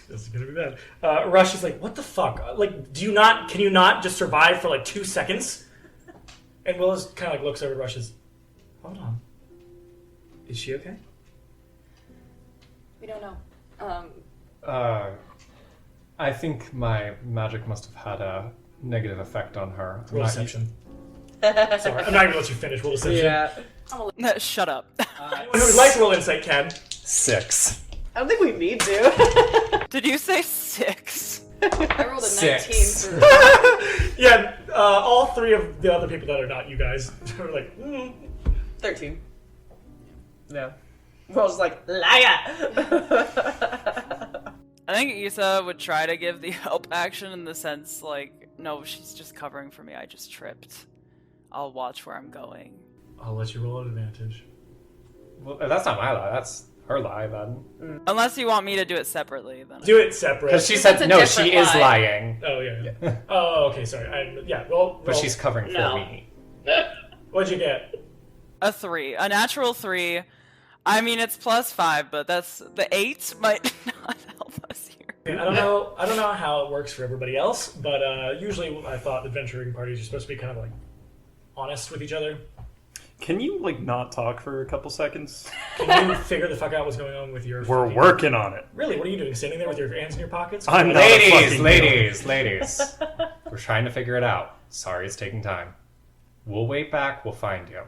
This is gonna be bad. Rush is like, "What the fuck? Like, can you not just survive for like 2 seconds?" And Willow kind of like looks over at Rush. Hold on. Is she okay? We don't know. I think my magic must have had a negative effect on her. Roll deception. Sorry, I'm not gonna let you finish. Roll deception. Yeah. Shut up. Anyone who would like to roll insight can. 6. I don't think we need to. Did you say 6? I rolled a 6. 19 for... Yeah, all 3 of the other people that are not you guys are like, 13. No. We're all just like, liar! I think Issa would try to give the help action in the sense like, no, she's just covering for me. I just tripped. I'll watch where I'm going. I'll let you roll an advantage. Well, that's not my lie. That's her lie, then. Unless you want me to do it separately, then. Do it separate. Because she That's said, a no, different she is lie. lying. Oh, yeah. Oh, okay, sorry. Well, But she's covering for me. What'd you get? A 3. A natural 3. I mean, it's +5, but that's... The 8 might not help us here. I don't know how it works for everybody else, but usually I thought adventuring parties are supposed to be kind of like honest with each other. Can you, like, not talk for a couple seconds? Can you figure the fuck out what's going on with your... We're working on it. Really? What are you doing? Standing there with your hands in your pockets? I'm not a fucking Ladies. We're trying to figure it out. Sorry it's taking time. We'll wait back. We'll find you.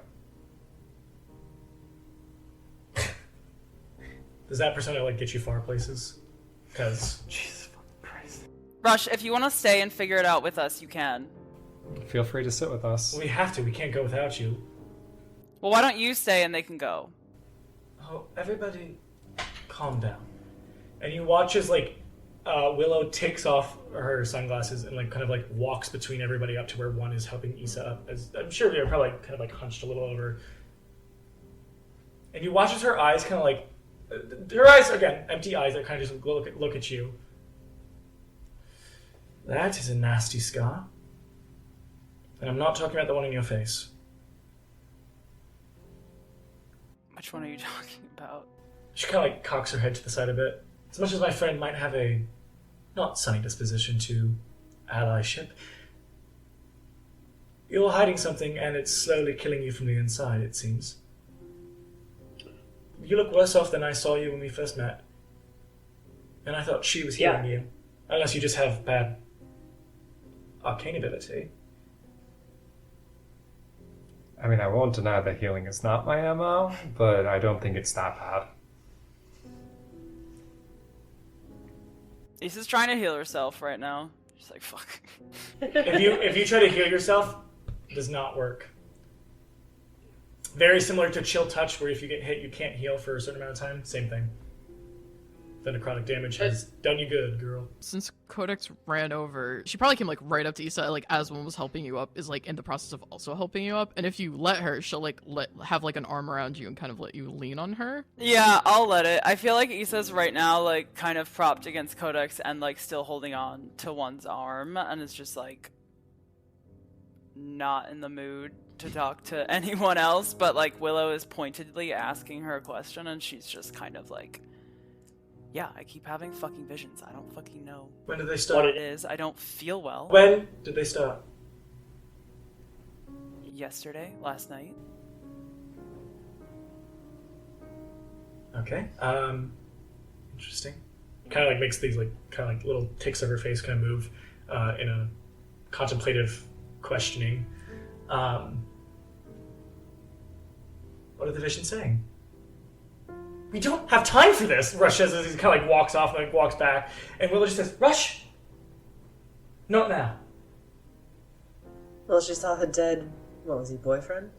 Does that persona, like, get you far places? Because... Jesus fucking Christ. Rush, if you want to stay and figure it out with us, you can. Feel free to sit with us. We have to. We can't go without you. Well, why don't you stay and they can go? Oh, everybody calm down. And you watch as, like, Willow takes off her sunglasses and, like, kind of, like, walks between everybody up to where one is helping Issa up. As I'm sure they're probably, like, kind of, like, hunched a little over. And you watch as her eyes kind of, like... Her eyes, again, empty eyes that kind of just look at you. That is a nasty scar. And I'm not talking about the one in your face. Which one are you talking about? She kind of like cocks her head to the side a bit. As much as my friend might have a not sunny disposition to allyship, you're hiding something and it's slowly killing you from the inside, it seems. You look worse off than I saw you when we first met. And I thought she was healing you. Unless you just have bad arcane ability. I mean, I won't deny that healing is not my MO, but I don't think it's that bad. Issa's trying to heal herself right now. She's like, fuck. If you try to heal yourself, it does not work. Very similar to Chill Touch, where if you get hit, you can't heal for a certain amount of time. Same thing. The necrotic damage has done you good, girl. Since Codex ran over, she probably came like right up to Issa, like as one was helping you up, is like in the process of also helping you up. And if you let her, she'll like have like an arm around you and kind of let you lean on her. Yeah, I'll let it. I feel like Issa's right now like kind of propped against Codex and like still holding on to one's arm, and it's just like not in the mood to talk to anyone else, but like Willow is pointedly asking her a question and she's just kind of like, yeah, I keep having fucking visions. I don't fucking know When did they start? what it is. I don't feel well. When did they start? Yesterday, last night. Okay. Interesting. Kind of like makes these like kind of like little ticks of her face kind of move in a contemplative questioning. What are the visions saying? We don't have time for this. Rush says as he kind of like walks off and like walks back, and Willow just says, "Rush, not now." Well, she saw her dead. What was he, boyfriend?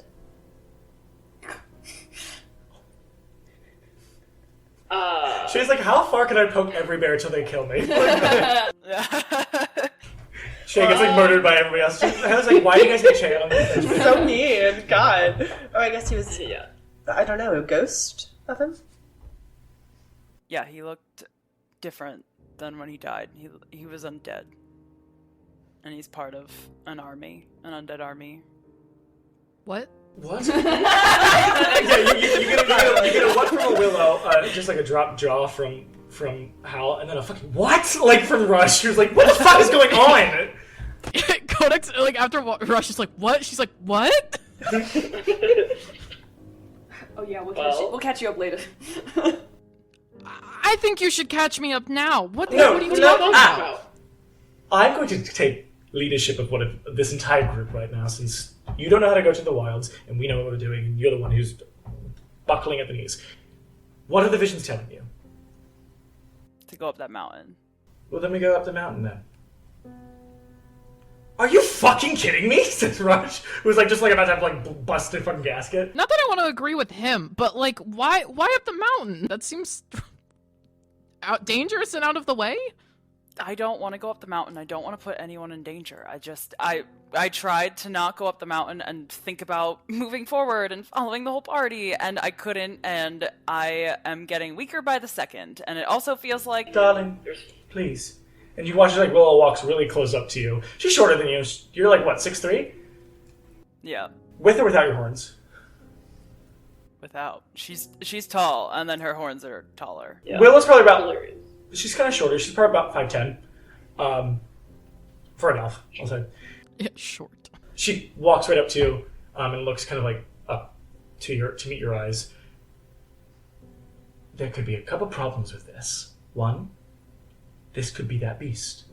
She's like, "How far can I poke every bear till they kill me?" Shay gets like murdered by everybody else. I was like, "Why do you guys hate Shay?" I don't know. So mean, God. Or I guess he was, I don't know, a ghost of him? Yeah, he looked different than when he died. He was undead. And he's part of an army, an undead army. What? What? Yeah, you get a what from a Willow, just like a drop jaw from Howl, and then a fucking what? Like from Rush. She was like, "What the fuck is going on?" Codex, like after Rush is like, what? She's like, what? Oh yeah, we'll catch you up later. I think you should catch me up now. What are you talking about? I'm going to take leadership of this entire group right now, since you don't know how to go to the wilds, and we know what we're doing, and you're the one who's buckling at the knees. What are the visions telling you? To go up that mountain. Well, then we go up the mountain then. Are you fucking kidding me? Says Rush, who's like just like about to have like bust a fucking gasket. Not that I want to agree with him, but like, why up the mountain? That seems dangerous and out of the way. I don't want to go up the mountain. I don't want to put anyone in danger. I tried to not go up the mountain and think about moving forward and following the whole party, and I couldn't, and I am getting weaker by the second, and it also feels like... Darling, please. And you watch as like Willow walks really close up to you. She's shorter than you. You're like, what, 6'3"? Yeah. With or without your horns? Without. She's tall, and then her horns are taller. Yeah. Willow's probably about... She's kind of shorter. She's probably about 5'10". For an elf, I'll say. Yeah, short. She walks right up to you and looks kind of like up to meet your eyes. There could be a couple problems with this. One, this could be that beast.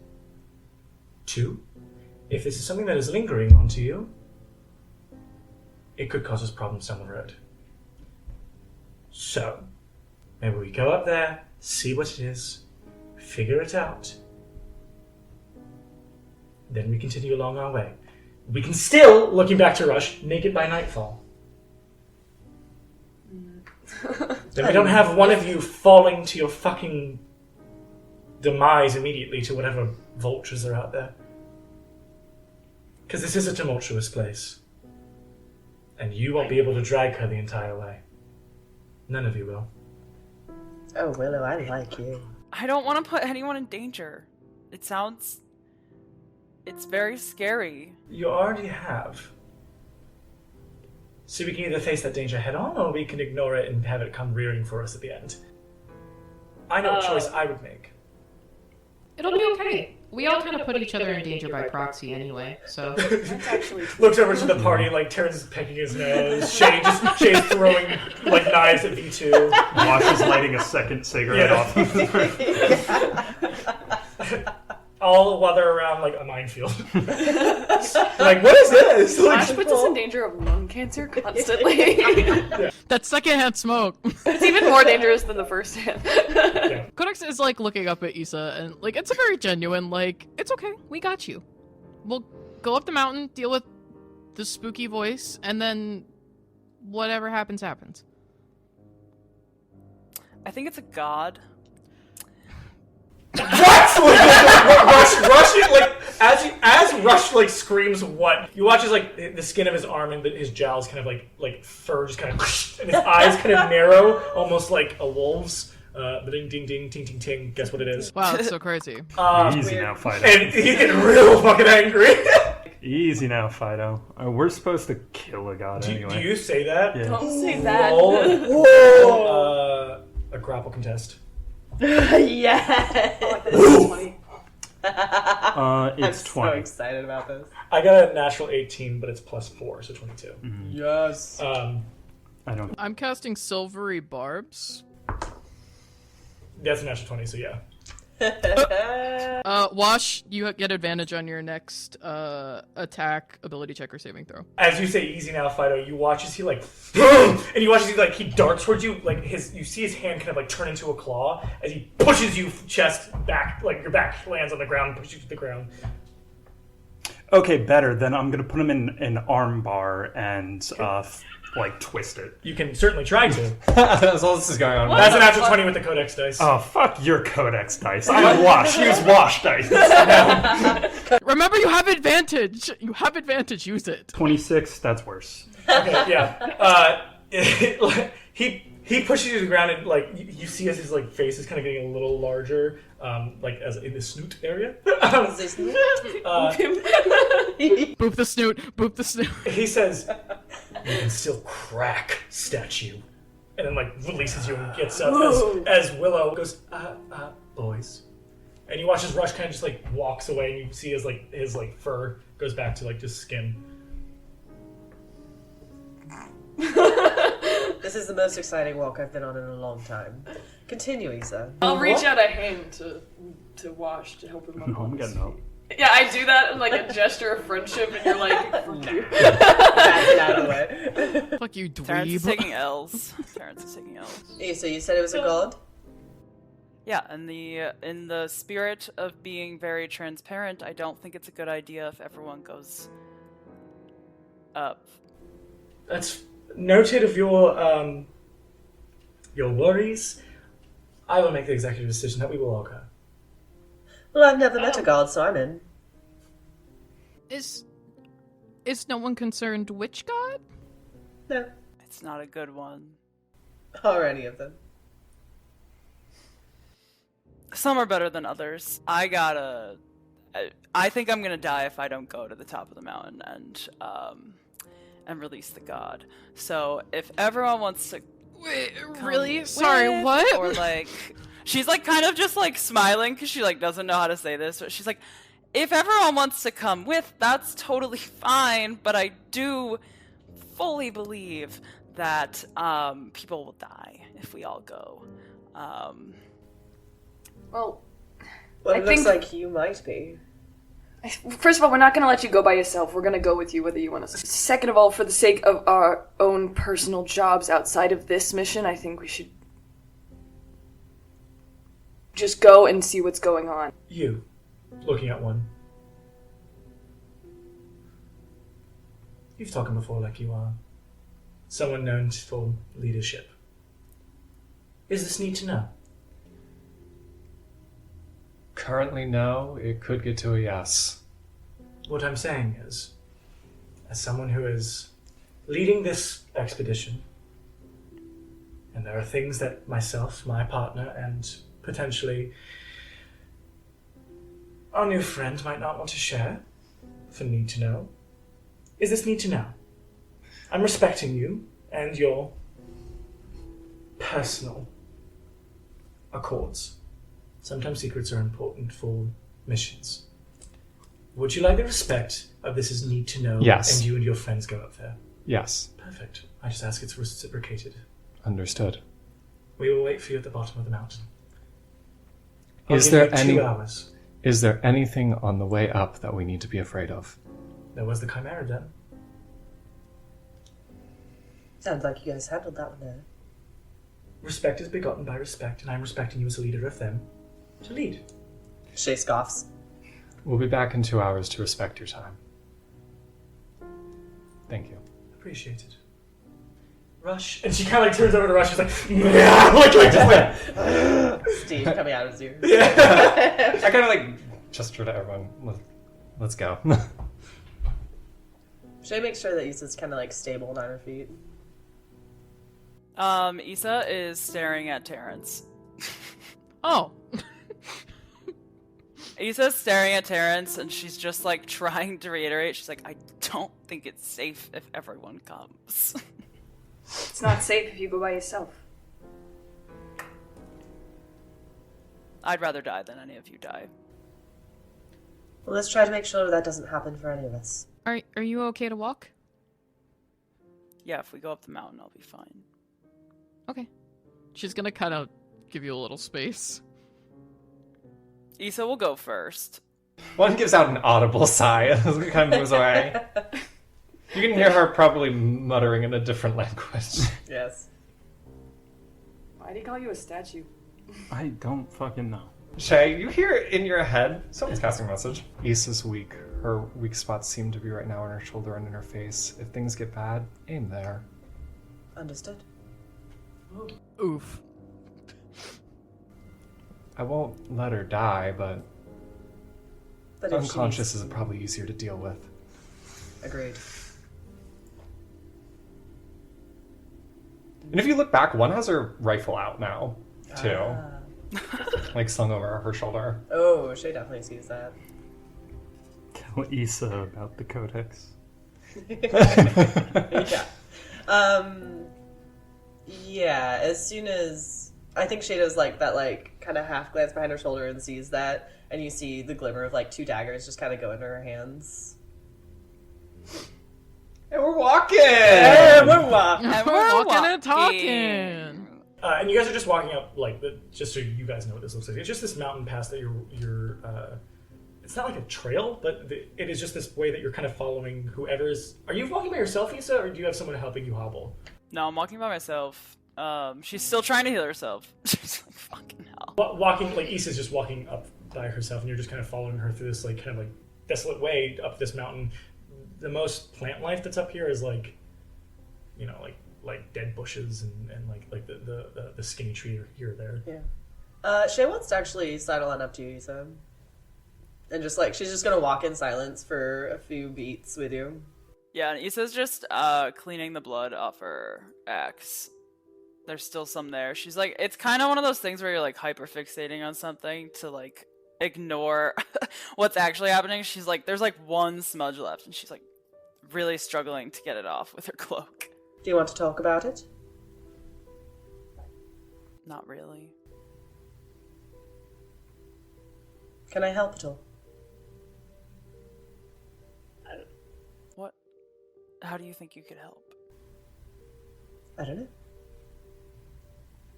Two, if this is something that is lingering onto you, it could cause us problems down the road. So, maybe we go up there, see what it is, figure it out. Then we continue along our way. We can still, looking back to Rush, make it by nightfall. Then we don't have one of you falling to your fucking demise immediately to whatever vultures are out there. Because this is a tumultuous place. And you won't be able to drag her the entire way. None of you will. Oh, Willow, I like you. I don't want to put anyone in danger. It's very scary. You already have. So we can either face that danger head on, or we can ignore it and have it come rearing for us at the end. I know what choice I would make. It'll be okay. We all kind of put each other in danger by proxy anyway, so... That's actually true. Looks over to the party, like, Terrence is pecking his nose. Shay's throwing, like, knives at V2. Wash is lighting a second cigarette off. All while they're around, like, a minefield. Like, what is this? Flash puts us in danger of lung cancer constantly. Yeah. That's secondhand smoke. It's even more dangerous than the first hand. Yeah. Codex is like looking up at Issa and like it's a very genuine like it's okay, we got you. We'll go up the mountain, deal with the spooky voice, and then whatever happens happens. I think it's a god. What? Rush, like as Rush like screams what? You watch as like the skin of his arm and his jowls kind of like fur just kind of and his eyes kind of narrow, almost like a wolf's. Ding ding ding ting ting ting. Guess what it is? Wow, that's so crazy. Easy now, fight. And he's getting real fucking angry. Easy now, Fido. We're supposed to kill a god anyway. Do you say that? Yeah. Don't say that. A grapple contest. Yes! This is funny. It's I'm 20. so excited about this. I got a natural 18, but it's +4, so 22. Yes. I don't. I'm casting Silvery Barbs. That's a natural 20, so yeah. Wash, you get advantage on your next attack, ability check, or saving throw. As you say easy now, Fido, you watch as he like, and you watch as he like, he darts towards you, like you see his hand kind of like turn into a claw as he pushes you chest back, like your back lands on the ground and pushes you to the ground. Okay, better. Then I'm gonna put him in an arm bar and like twist it. You can certainly try to. That's all this is going on. That's a natural 20 with the Codex dice. Oh, fuck your Codex dice. I'm Wash. Use Wash dice. Remember, you have advantage. You have advantage. Use it. 26. That's worse. Okay, yeah. He pushes you to the ground and like you see as his like face is kind of getting a little larger, like as in the snoot area. Boop the snoot. Boop the snoot. He says, "You can still crack, statue," and then like releases you and gets up as Willow goes, boys. And you watch as Rush kind of just like walks away, and you see his fur goes back to like just skin. This is the most exciting walk I've been on in a long time. Continue, Isa. I'll reach out a hand to Wash to help him up. No, I'm getting up. Yeah, I do that in like a gesture of friendship, and you're like, fuck you. Back it out of the way. Fuck you, Terrence is dweeb. taking L's. Terrence is taking L's. So you said it was a god? Yeah, in the spirit of being very transparent, I don't think it's a good idea if everyone goes up. That's noted of your worries. I will make the executive decision that we will all go. Well, I've never met a god, so I'm in. Is no one concerned which god? No. It's not a good one. Or any of them. Some are better than others. I think I'm gonna die if I don't go to the top of the mountain and release the god. So if everyone wants to Wait, come really? Sorry, with, what? or like she's like kind of just like smiling because she like doesn't know how to say this, but she's like, if everyone wants to come with, that's totally fine, but I do fully believe that people will die if we all go. Well, Well, I it looks think- like you might be. first of all, we're not going to let you go by yourself. We're going to go with you whether you want to. Second of all, for the sake of our own personal jobs outside of this mission, I think we should just go and see what's going on. You, looking at one. You've talked before like you are someone known for leadership. Is this need to know? Currently, no. It could get to a yes. What I'm saying is, as someone who is leading this expedition, and there are things that myself, my partner, and potentially our new friend might not want to share for need to know. Is this need to know? I'm respecting you and your personal accords. Sometimes secrets are important for missions. Would you like the respect of this is need to know? Yes. And you and your friends go up there? Yes. Perfect. I just ask it's reciprocated. Understood. We will wait for you at the bottom of the mountain. I'll Is give there you any 2 hours. Is there anything on the way up that we need to be afraid of? There was the Chimera Den. Sounds like you guys handled that one there. Respect is begotten by respect, and I'm respecting you as a leader of them to lead. Shay scoffs. We'll be back in 2 hours to respect your time. Thank you. Appreciated. Rush. And she kind of like turns over to Rush. She's like, yeah, just like. Steve coming out of his ear. I kind of like gesture to everyone. Let's go. Should I make sure that Isa's kind of like stable on her feet? Issa is staring at Terrence. Oh. Issa's staring at Terrence, and she's just like trying to reiterate. She's like, I don't think it's safe if everyone comes. It's not safe if you go by yourself. I'd rather die than any of you die. Well, let's try to make sure that doesn't happen for any of us. Are you okay to walk? Yeah, if we go up the mountain, I'll be fine. Okay. She's gonna kind of give you a little space. Issa will go first. One gives out an audible sigh as it kind of moves away. You can hear her probably muttering in a different language. Yes. Why'd he call you a statue? I don't fucking know. Shay, you hear in your head, someone's casting a message. Issa's weak. Her weak spots seem to be right now in her shoulder and in her face. If things get bad, aim there. Understood. Oof. I won't let her die, but But if unconscious she's... is probably easier to deal with. Agreed. And if you look back, one has her rifle out now, too. Ah. Like slung over her shoulder. Oh, Shay definitely sees that. Tell Issa about the codex. Yeah. Yeah, as soon as... I think Shay does like that like kind of half glance behind her shoulder and sees that, and you see the glimmer of like 2 daggers just kind of go into her hands. And we're walking! And we're walking! And we're walking and talking! And you guys are just walking up, like, just so you guys know what this looks like. It's just this mountain pass that you're it's not like a trail, but it is just this way that you're kind of following whoever's... Are you walking by yourself, Issa, or do you have someone helping you hobble? No, I'm walking by myself. She's still trying to heal herself. She's like, fucking hell. Walking, like, Issa's just walking up by herself, and you're just kind of following her through this, like, kind of, like, desolate way up this mountain. The most plant life that's up here is, like, you know, like dead bushes and like the skinny tree here or there. Yeah. Shay wants to actually sidle on up to you, so... And just, like, she's just gonna walk in silence for a few beats with you. Yeah, and Issa's just cleaning the blood off her axe. There's still some there. She's like, it's kind of one of those things where you're like hyperfixating on something to like ignore what's actually happening. She's like, there's like one smudge left, and she's like really struggling to get it off with her cloak. Do you want to talk about it? Not really. Can I help at all? What? How do you think you could help? I don't know.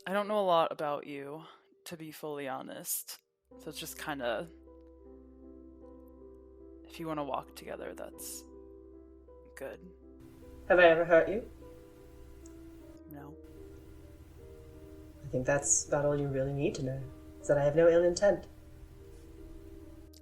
I don't know a lot about you, to be fully honest. So it's just kind of... If you want to walk together, that's good. Have I ever hurt you? No. I think that's about all you really need to know. Is that I have no ill intent.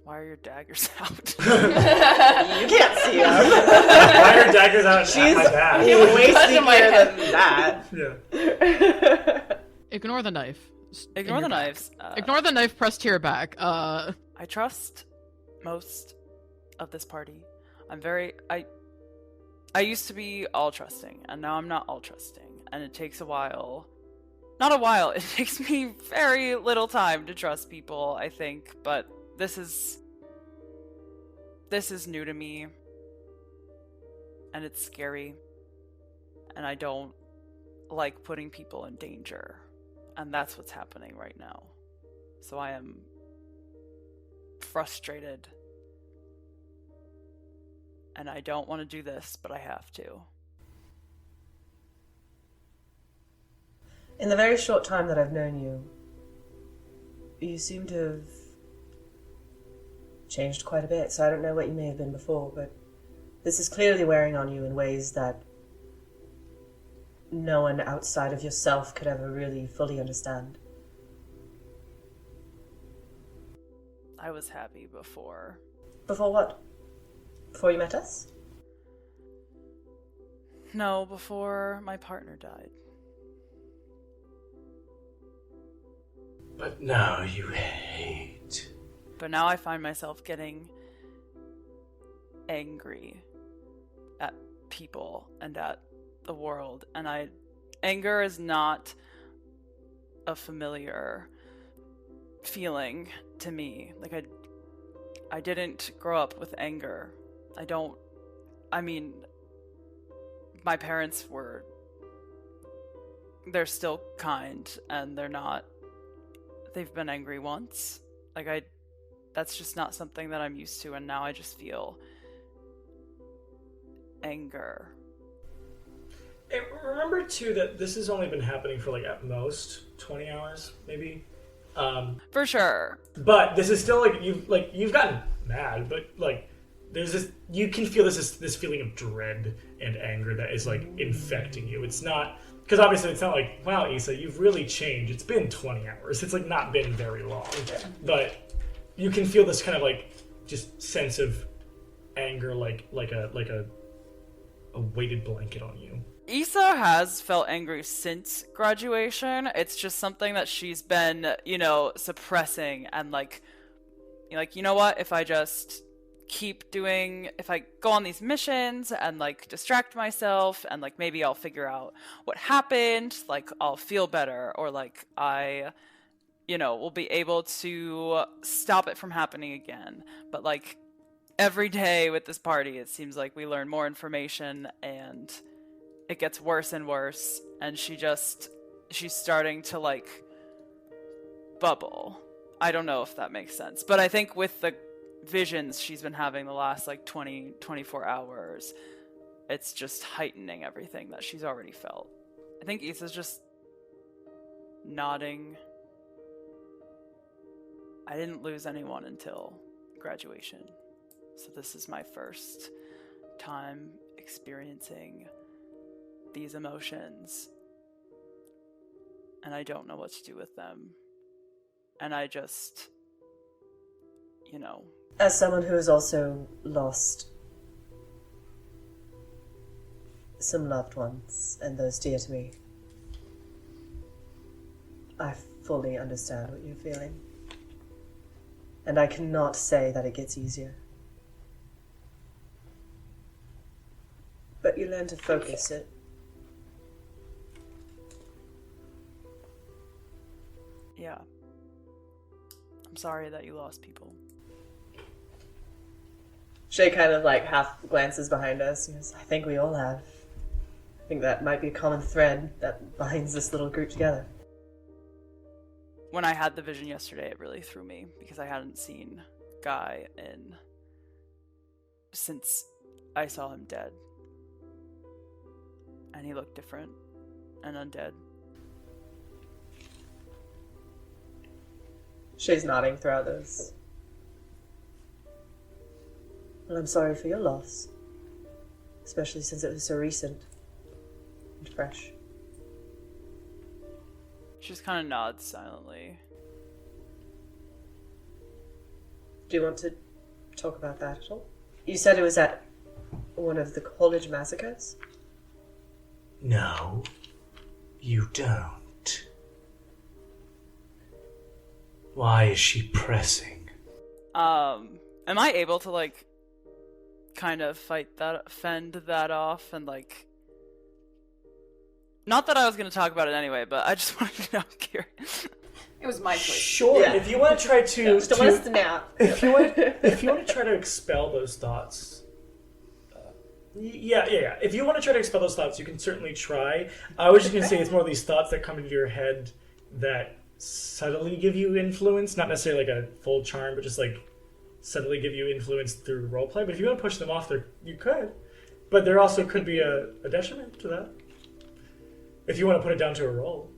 Why are your daggers out? You can't see them. Why are daggers out She's my back? way sneakier than that. Yeah. Ignore the knife. Ignore the knives. Ignore the knife pressed to your back. I trust most of this party. I used to be all trusting, and now I'm not all trusting. And it takes a while. Not a while, it takes me very little time to trust people, I think, but this is new to me. And it's scary. And I don't like putting people in danger. And that's what's happening right now. So I am frustrated. And I don't want to do this, but I have to. In the very short time that I've known you, you seem to have changed quite a bit, so I don't know what you may have been before, but this is clearly wearing on you in ways that no one outside of yourself could ever really fully understand. I was happy before. Before what? Before you met us? No, before my partner died. But now you hate. But now I find myself getting angry at people and at the world. And anger is not a familiar feeling to me. Like, I didn't grow up with anger. My parents they're still kind, and they've been angry once. That's just not something that I'm used to, and now I just feel anger. And remember too that this has only been happening for like at most 20 hours, maybe. For sure. But this is still you've gotten mad, but like there's this, you can feel this feeling of dread and anger that is like infecting you. It's not, because obviously it's not like, wow, Issa, you've really changed. It's been 20 hours. It's like not been very long, but you can feel this kind of like just sense of anger, like a weighted blanket on you. Issa has felt angry since graduation. It's just something that she's been, suppressing and you know what? If I just if I go on these missions and distract myself and maybe I'll figure out what happened, I'll feel better, or I, will be able to stop it from happening again. But every day with this party, it seems like we learn more information and it gets worse and worse, and she's starting to bubble. I don't know if that makes sense, but I think with the visions she's been having the last 24 hours, it's just heightening everything that she's already felt. I think Issa's just nodding. I didn't lose anyone until graduation, so this is my first time experiencing these emotions, and I don't know what to do with them, and I just, As someone who has also lost some loved ones and those dear to me, I fully understand what you're feeling, and I cannot say that it gets easier, but you learn to focus it. Yeah. I'm sorry that you lost people. Shay kind of half glances behind us. He goes, I think we all have. I think that might be a common thread that binds this little group together. When I had the vision yesterday, it really threw me because I hadn't seen Guy since I saw him dead. And he looked different and undead. Shay's nodding throughout this. Well, I'm sorry for your loss, especially since it was so recent and fresh. She just kind of nods silently. Do you want to talk about that at all? You said it was at one of the college massacres? No, you don't. Why is she pressing? Am I able to kind of fend that off and not that I was going to talk about it anyway, but I just wanted to know, I'm curious. It was my choice. Sure. Yeah. If you want to try to, just want us to nap. If you want to try to expel those thoughts, yeah. If you want to try to expel those thoughts, you can certainly try. I was just going to say it's more of these thoughts that come into your head that subtly give you influence, not necessarily a full charm, but just subtly give you influence through roleplay. But if you want to push them off, you could. But there also could be a detriment to that. If you want to put it down to a roll.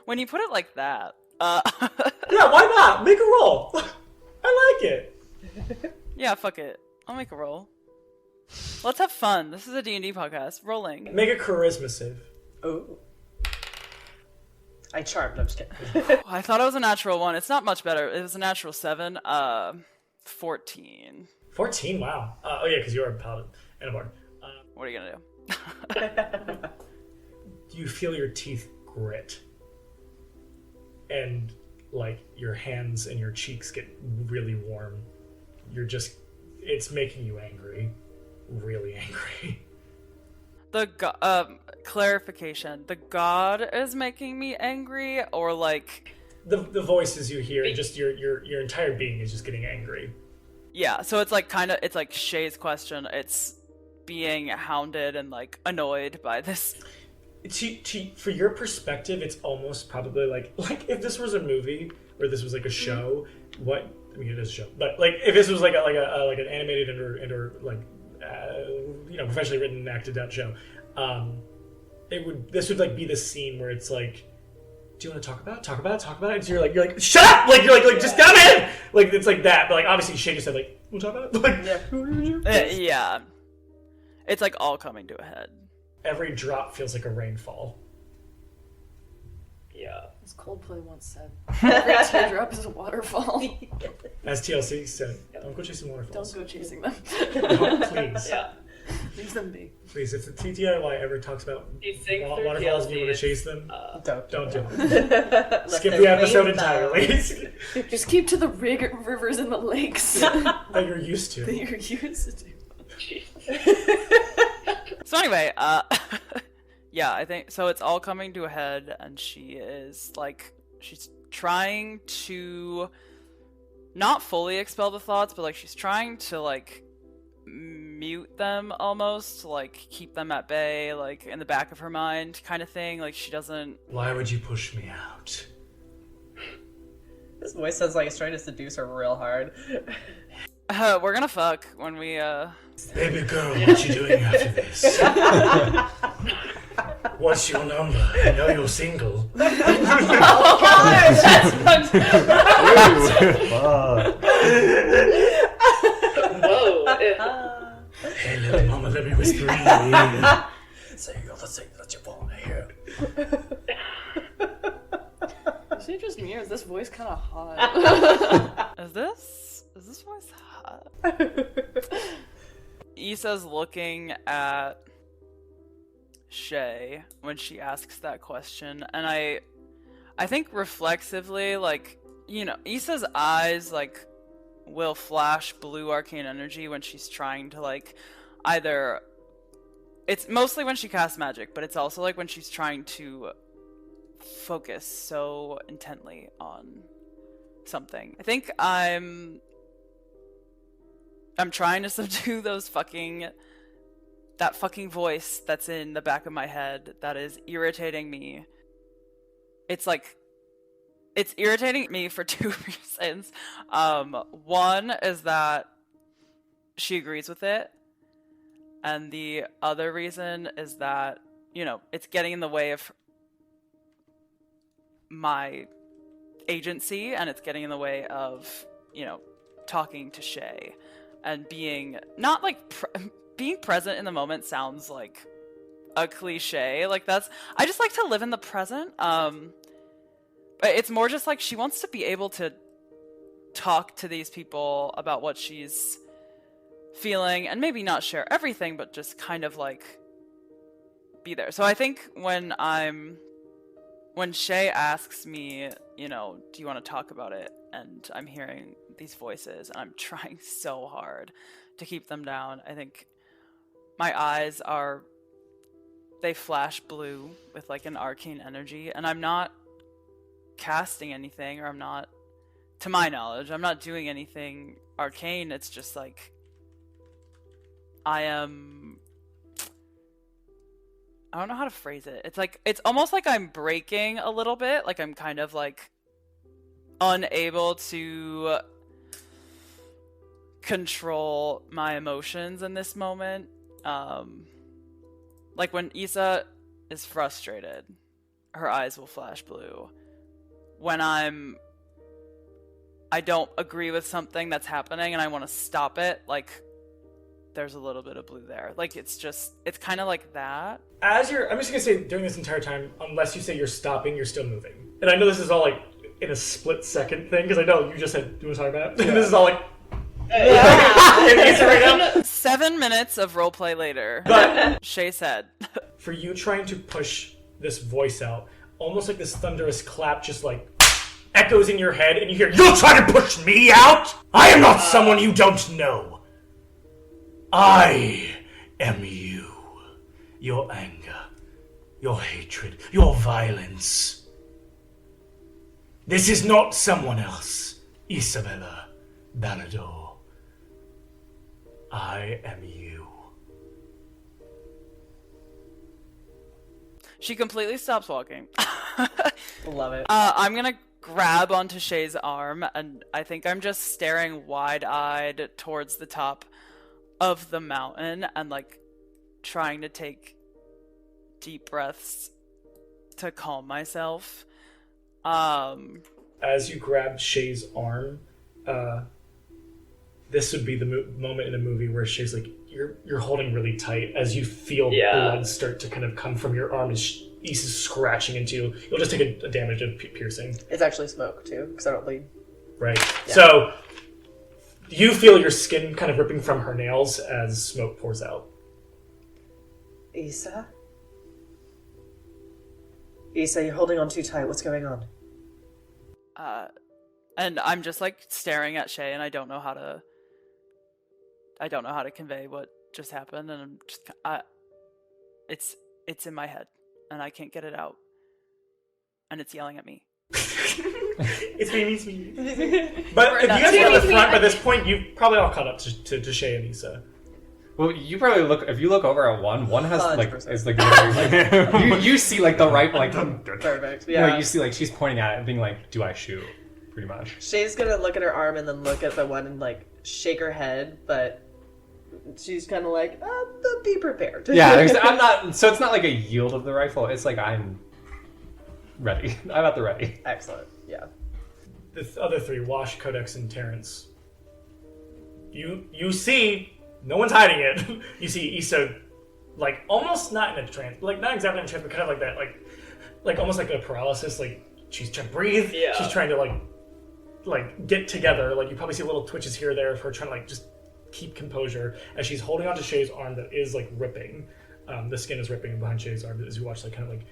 When you put it like that, yeah, why not? Make a roll. I like it. Yeah, fuck it. I'll make a roll. Let's have fun. This is a D&D podcast. Rolling. Make a charisma save. Oh. I charmed. I'm just kidding. I thought it was a natural 1. It's not much better. It was a natural 7. 14. 14? Wow. Oh yeah, because you're a paladin and a bard. What are you gonna do? You feel your teeth grit, and your hands and your cheeks get really warm. It's making you angry, really angry. The clarification: the god is making me angry, or the voices you hear, and just your entire being is just getting angry. Yeah, so it's like it's like Shay's question. It's being hounded and like annoyed by this. For your perspective, it's almost probably like if this was a movie or this was like a show. I mean, it is a show, but like if this was like an animated and like professionally written and acted out show, this would like be the scene where it's like, do you want to talk about it? And so you're like, shut up! Like you're like just come in! Like it's like that, but like obviously Shay just said like, we'll talk about it. Like, yeah, it's like all coming to a head. Every drop feels like a rainfall. Yeah. As Coldplay once said, every teardrop is a waterfall. As TLC said, don't go chasing waterfalls. Don't go chasing them. Please. Yeah. Leave them be. Please, if the TTIY ever talks about waterfalls and you want to chase them, don't do it. Skip the episode entirely. Just keep to the rivers and the lakes. That you're used to. So anyway, yeah, I think so. It's all coming to a head, and she is like, she's trying to not fully expel the thoughts, but like she's trying to like mute them almost, like keep them at bay, like in the back of her mind kind of thing. Like she doesn't. Why would you push me out? This voice sounds like it's trying to seduce her real hard. We're gonna fuck when we Baby girl, what you doing after this? What's your number? I know you're single. Oh God, Whoa. Hey, little mama, let me whisper in your ear. Say all the things that you want to hear. Is it just me, or is this voice kind of hot? Is this voice hot? Issa's looking at Shay when she asks that question, and I think reflexively, like, you know, Issa's eyes like will flash blue arcane energy when she's trying to like either, it's mostly when she casts magic, but it's also like when she's trying to focus so intently on something. I think I'm trying to subdue that fucking voice that's in the back of my head that is irritating me. It's irritating me for two reasons. One is that she agrees with it, and the other reason is that, you know, it's getting in the way of my agency, and it's getting in the way of, you know, talking to Shay and being not like being present in the moment sounds like a cliche. Like I just like to live in the present. But it's more just like she wants to be able to talk to these people about what she's feeling, and maybe not share everything, but just kind of like be there. So I think when Shay asks me, you know, do you want to talk about it? And I'm hearing these voices, and I'm trying so hard to keep them down. I think my eyes they flash blue with like an arcane energy, and I'm not casting anything, or I'm not, to my knowledge, I'm not doing anything arcane. It's just like I don't know how to phrase it. It's like, it's almost like I'm breaking a little bit, like I'm kind of like unable to control my emotions in this moment. Like when Issa is frustrated, her eyes will flash blue. When I don't agree with something that's happening and I want to stop it, like there's a little bit of blue there. Like it's kind of like that. I'm just gonna say, during this entire time, unless you say you're stopping, you're still moving. And I know this is all like in a split second thing, because I know you just said, do you want to talk about it? Yeah. This is all like, right 7 minutes of roleplay later, but Shay said, for you trying to push this voice out, almost like this thunderous clap just like echoes in your head, and you hear, "You'll try to push me out? I am not someone you don't know. I am you. Your anger, your hatred, your violence. This is not someone else, Isabella Balador. I am you. She completely stops walking. Love it. I'm gonna grab onto Shay's arm, and I think I'm just staring wide-eyed towards the top of the mountain and, like, trying to take deep breaths to calm myself. As you grab Shay's arm, this would be the moment in a movie where Shay's like, you're holding really tight as you feel blood start to kind of come from your arm as Issa's scratching into you. You'll just take a damage of piercing. It's actually smoke, too, because I don't bleed. Right. Yeah. So, you feel your skin kind of ripping from her nails as smoke pours out. Issa? Issa, you're holding on too tight. What's going on? And I'm just, like, staring at Shay, and I don't know how to convey what just happened, and I'm just, it's in my head, and I can't get it out, and it's yelling at me. It's me. But if you guys are at the front by this point, you've probably all caught up to Shay and Issa. Well, you probably if you look over at one has 100%. Like, is like, you see like the right, like, perfect. Yeah. You see like she's pointing at it and being like, do I shoot? Pretty much. Shay's gonna look at her arm and then look at the one and like shake her head, but she's kind of like, be prepared. Yeah, I'm not. So it's not like a yield of the rifle. It's like I'm ready. I'm at the ready. Excellent. Yeah. The other three, Wash, Codex, and Terrence. You see, no one's hiding it. You see Issa, like, almost not in a trance, like, not exactly in a trance, but kind of like that, like almost like a paralysis, like, she's trying to breathe, she's trying to, like, get together, like, you probably see little twitches here or there of her trying to, like, just keep composure, as she's holding onto Shay's arm that is, like, ripping. The skin is ripping behind Shay's arm as you watch, like, kind of, like,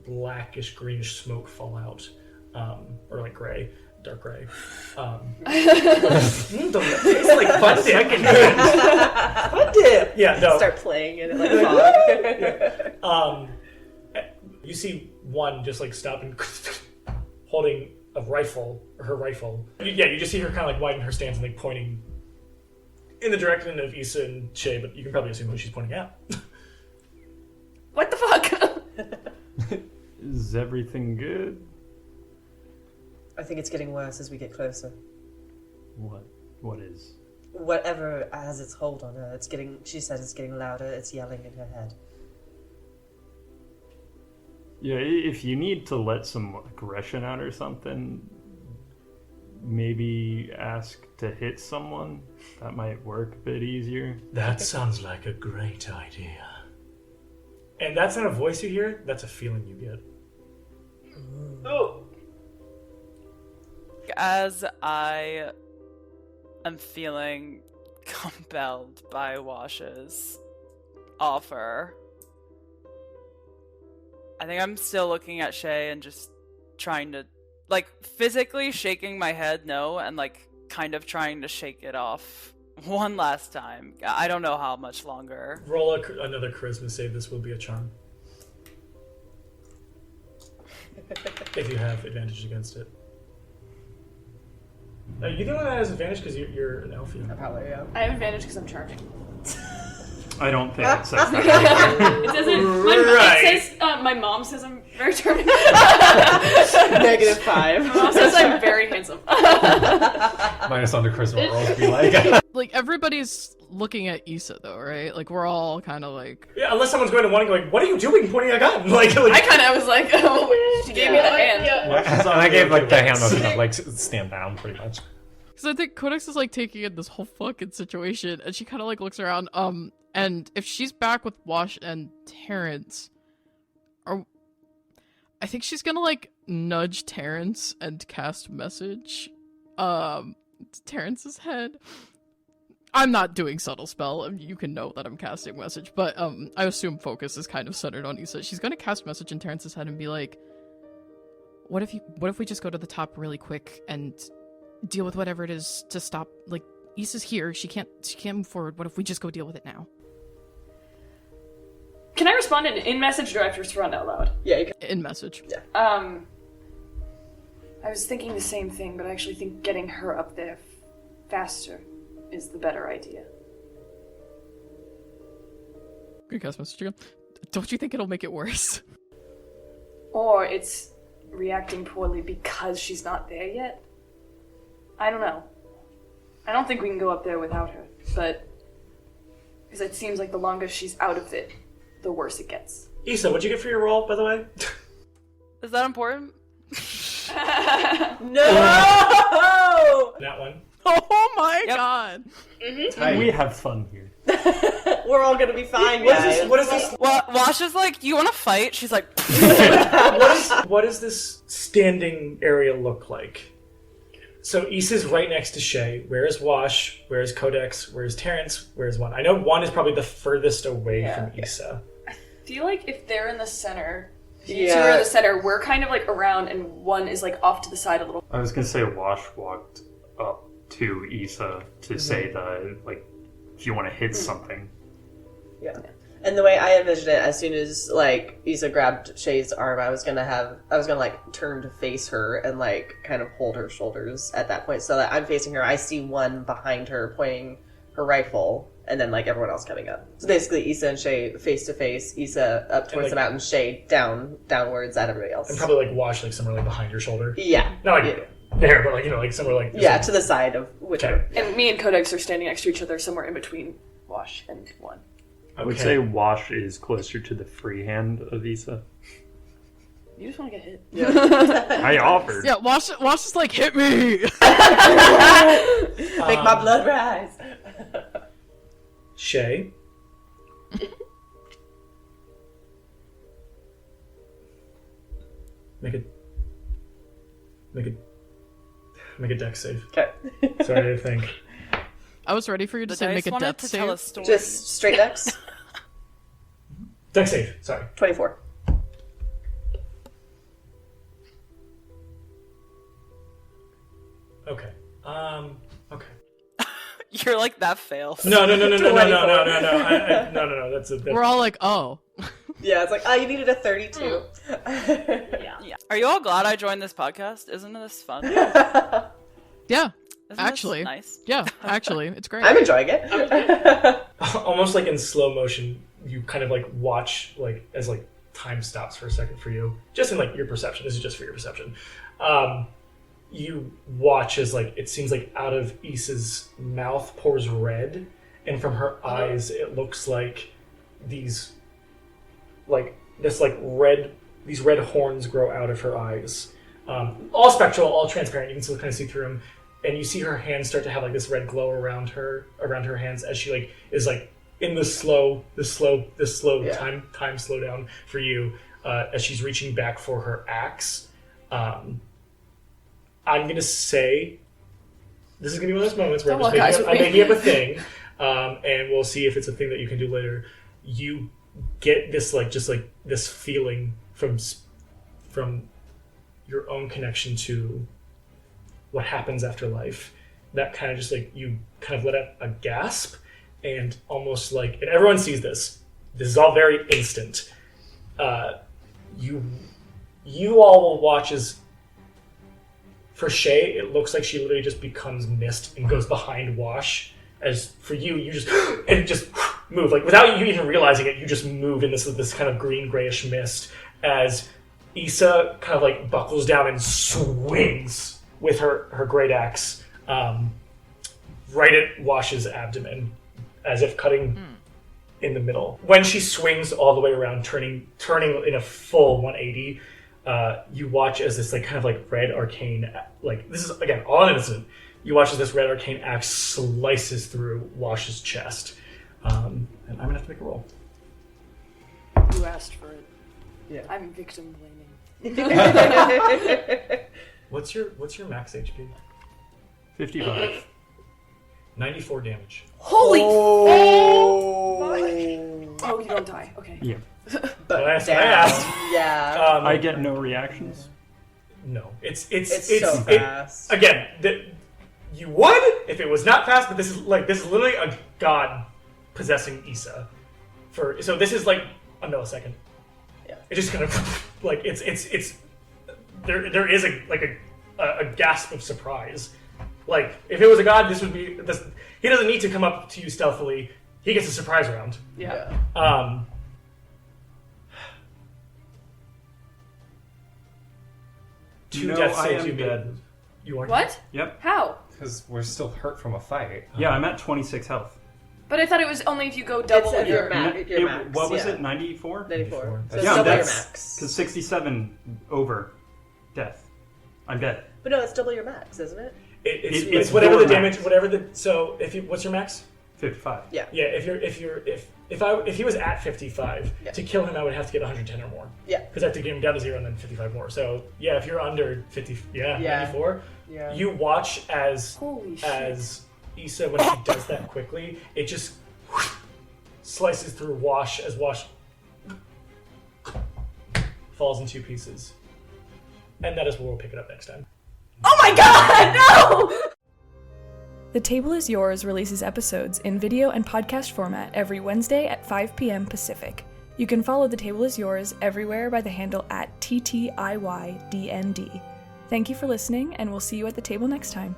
blackish, greenish smoke fall out, or, like, gray. Dark gray. It's like fun dip. Fun dip. Yeah, no. Start playing in it like fog. You see one just like stop and holding a rifle, or her rifle. You just see her kind of like widen her stance and like pointing in the direction of Issa and Shay, but you can probably assume who she's pointing at. What the fuck? Is everything good? I think it's getting worse as we get closer. What is? Whatever has its hold on her, she says it's getting louder, it's yelling in her head. Yeah, if you need to let some aggression out or something, maybe ask to hit someone. That might work a bit easier. That sounds like a great idea. And that's not a voice you hear, that's a feeling you get. Oh. As I am feeling compelled by Wash's offer, I think I'm still looking at Shay and just trying to, like, physically shaking my head no, and, like, kind of trying to shake it off one last time. I don't know how much longer. Roll another charisma save. This will be a charm. If you have advantage against it. You the one that has advantage because you're an elf. Probably, yeah. I have advantage because I'm charging. I don't think it says that. It doesn't. It says my mom says I'm very charming. -5. My mom says I'm very handsome. Minus on the charisma rolls be like. Like, everybody's looking at Issa though, right? Like, we're all kind of like. Yeah, unless someone's going to one and going, "What are you doing, pointing a gun?" Like I kind of was like, "Oh, she gave me the hand." Yeah. And I gave like the hand motion of like stand down, pretty much. Because I think Codex is like taking in this whole fucking situation, and she kind of like looks around. And if she's back with Wash and Terrence, I think she's gonna like nudge Terrence and cast message, to Terrence's head. I'm not doing subtle spell. You can know that I'm casting message, but I assume focus is kind of centered on Issa. She's gonna cast message in Terrence's head and be like, "What if we just go to the top really quick and deal with whatever it is to stop? Like, Issa's here. She can't move forward. What if we just go deal with it now?" Can I respond in message, or do I have to respond out loud? Yeah, you can. In message. Yeah. I was thinking the same thing, but I actually think getting her up there faster is the better idea. Good guess, Mr. Chicken. Don't you think it'll make it worse? Or it's reacting poorly because she's not there yet? I don't know. I don't think we can go up there without her, but... Because it seems like the longer she's out of it, the worse it gets. Issa, what'd you get for your roll, by the way? Is that important? No! That one. Oh my god! We have fun here. We're all gonna be fine, guys. What is this? Wash is like, you want to fight? She's like, What does this standing area look like? So Issa's right next to Shay. Where is Wash? Where is Codex? Where is Terrence? Where is One? I know One is probably the furthest away from Issa. I feel like if they're in the center, if you two are in the center, we're kind of like around and One is like off to the side a little. I was gonna say Wash walked up to Issa to say that, like, if you want to hit something. Yeah. And the way I envisioned it, as soon as like Issa grabbed Shay's arm, I was gonna like turn to face her and like kind of hold her shoulders at that point, so that I'm facing her. I see One behind her pointing her rifle, and then like everyone else coming up. So basically, Issa and Shay face to face. Issa up towards the mountain, Shay downwards at everybody else. And probably like Wash like somewhere like behind your shoulder. Yeah. Not like there, but like like somewhere like yeah, to the side of whichever. And me and Codex are standing next to each other somewhere in between Wash and One. I would say Wash is closer to the free hand of Issa. You just want to get hit. Yeah. I offered. Yeah, Wash is like, hit me! Make my blood rise. Shay. Make a dex save. Okay. Sorry, I think. I was ready for you to say make a death save. Just straight dex. Dex save. Sorry. 24. Okay. Okay. you're like, that fails. No. That's We're all like, oh. Yeah, it's like, oh, you needed a 32. Yeah. Are you all glad I joined this podcast? Isn't this fun? Yeah. Isn't Actually, this nice? Yeah, actually, it's great. I'm enjoying it. almost like in slow motion. You kind of like watch like as like time stops for a second for you, just in like your perception. This is just for your perception. You watch as like it seems like out of Issa's mouth pours red, and from her eyes it looks like these red horns grow out of her eyes. All spectral, all transparent. You can still kind of see through them. And you see her hands start to have like this red glow around her hands as she like is like in this slow time slowdown for you as she's reaching back for her axe. I'm gonna say this is gonna be one of those moments where I'm making up a thing, and we'll see if it's a thing that you can do later. You get this like just like this feeling from your own connection to what happens after life, that kind of just like you kind of let out a gasp, and almost like, and everyone sees this is all very instant. You all will watch as for Shay it looks like she literally just becomes mist and goes behind Wash, as for you just and just move like without you even realizing it. You just move in this kind of green grayish mist as Issa kind of like buckles down and swings with her great axe right at Wash's abdomen, as if cutting in the middle. When she swings all the way around, turning in a full 180, you watch as this like kind of like red arcane, like this is again all innocent. You watch as this red arcane axe slices through Wash's chest, and I'm gonna have to make a roll. You asked for it. Yeah. I'm victim blaming. What's your max HP? 55. 94 damage. Holy Oh, Oh, you don't die. Okay. Yeah. but I asked. Yeah. I get no reactions. No, it's so fast. Again, you would if it was not fast, but this is literally a god possessing Issa. So this is like a millisecond. Yeah. It's just kind of like it's there is a a gasp of surprise. Like, if it was a god, this would be... This, he doesn't need to come up to you stealthily. He gets a surprise round. Yeah. Two No, death I saves am you dead. made. You are What? Yep. How? Because we're still hurt from a fight. Yeah, I'm at 26 health. But I thought it was only if you go double It's your your max. What was yeah. it? 94? 94. So Yeah, it's double your that's max. because 67 over death. I'm dead. But no, it's double your max, isn't it? It's whatever your the damage, max. whatever the... So, if you... What's your max? 55. Yeah. Yeah, if he was at 55, Yeah. to kill him, I would have to get 110 or more. Yeah. Because I have to get him down to 0 and then 55 more. So, yeah, if you're under 50... Yeah, Yeah. 94. Yeah. You watch as... Holy shit. As Issa, when she does that quickly, it just... slices through Wash as Wash... falls in 2 pieces. And that is where we'll pick it up next time. Oh my god, no! The Table is Yours releases episodes in video and podcast format every Wednesday at 5 p.m. Pacific. You can follow The Table is Yours everywhere by the handle @TTIYDND. Thank you for listening, and we'll see you at the table next time.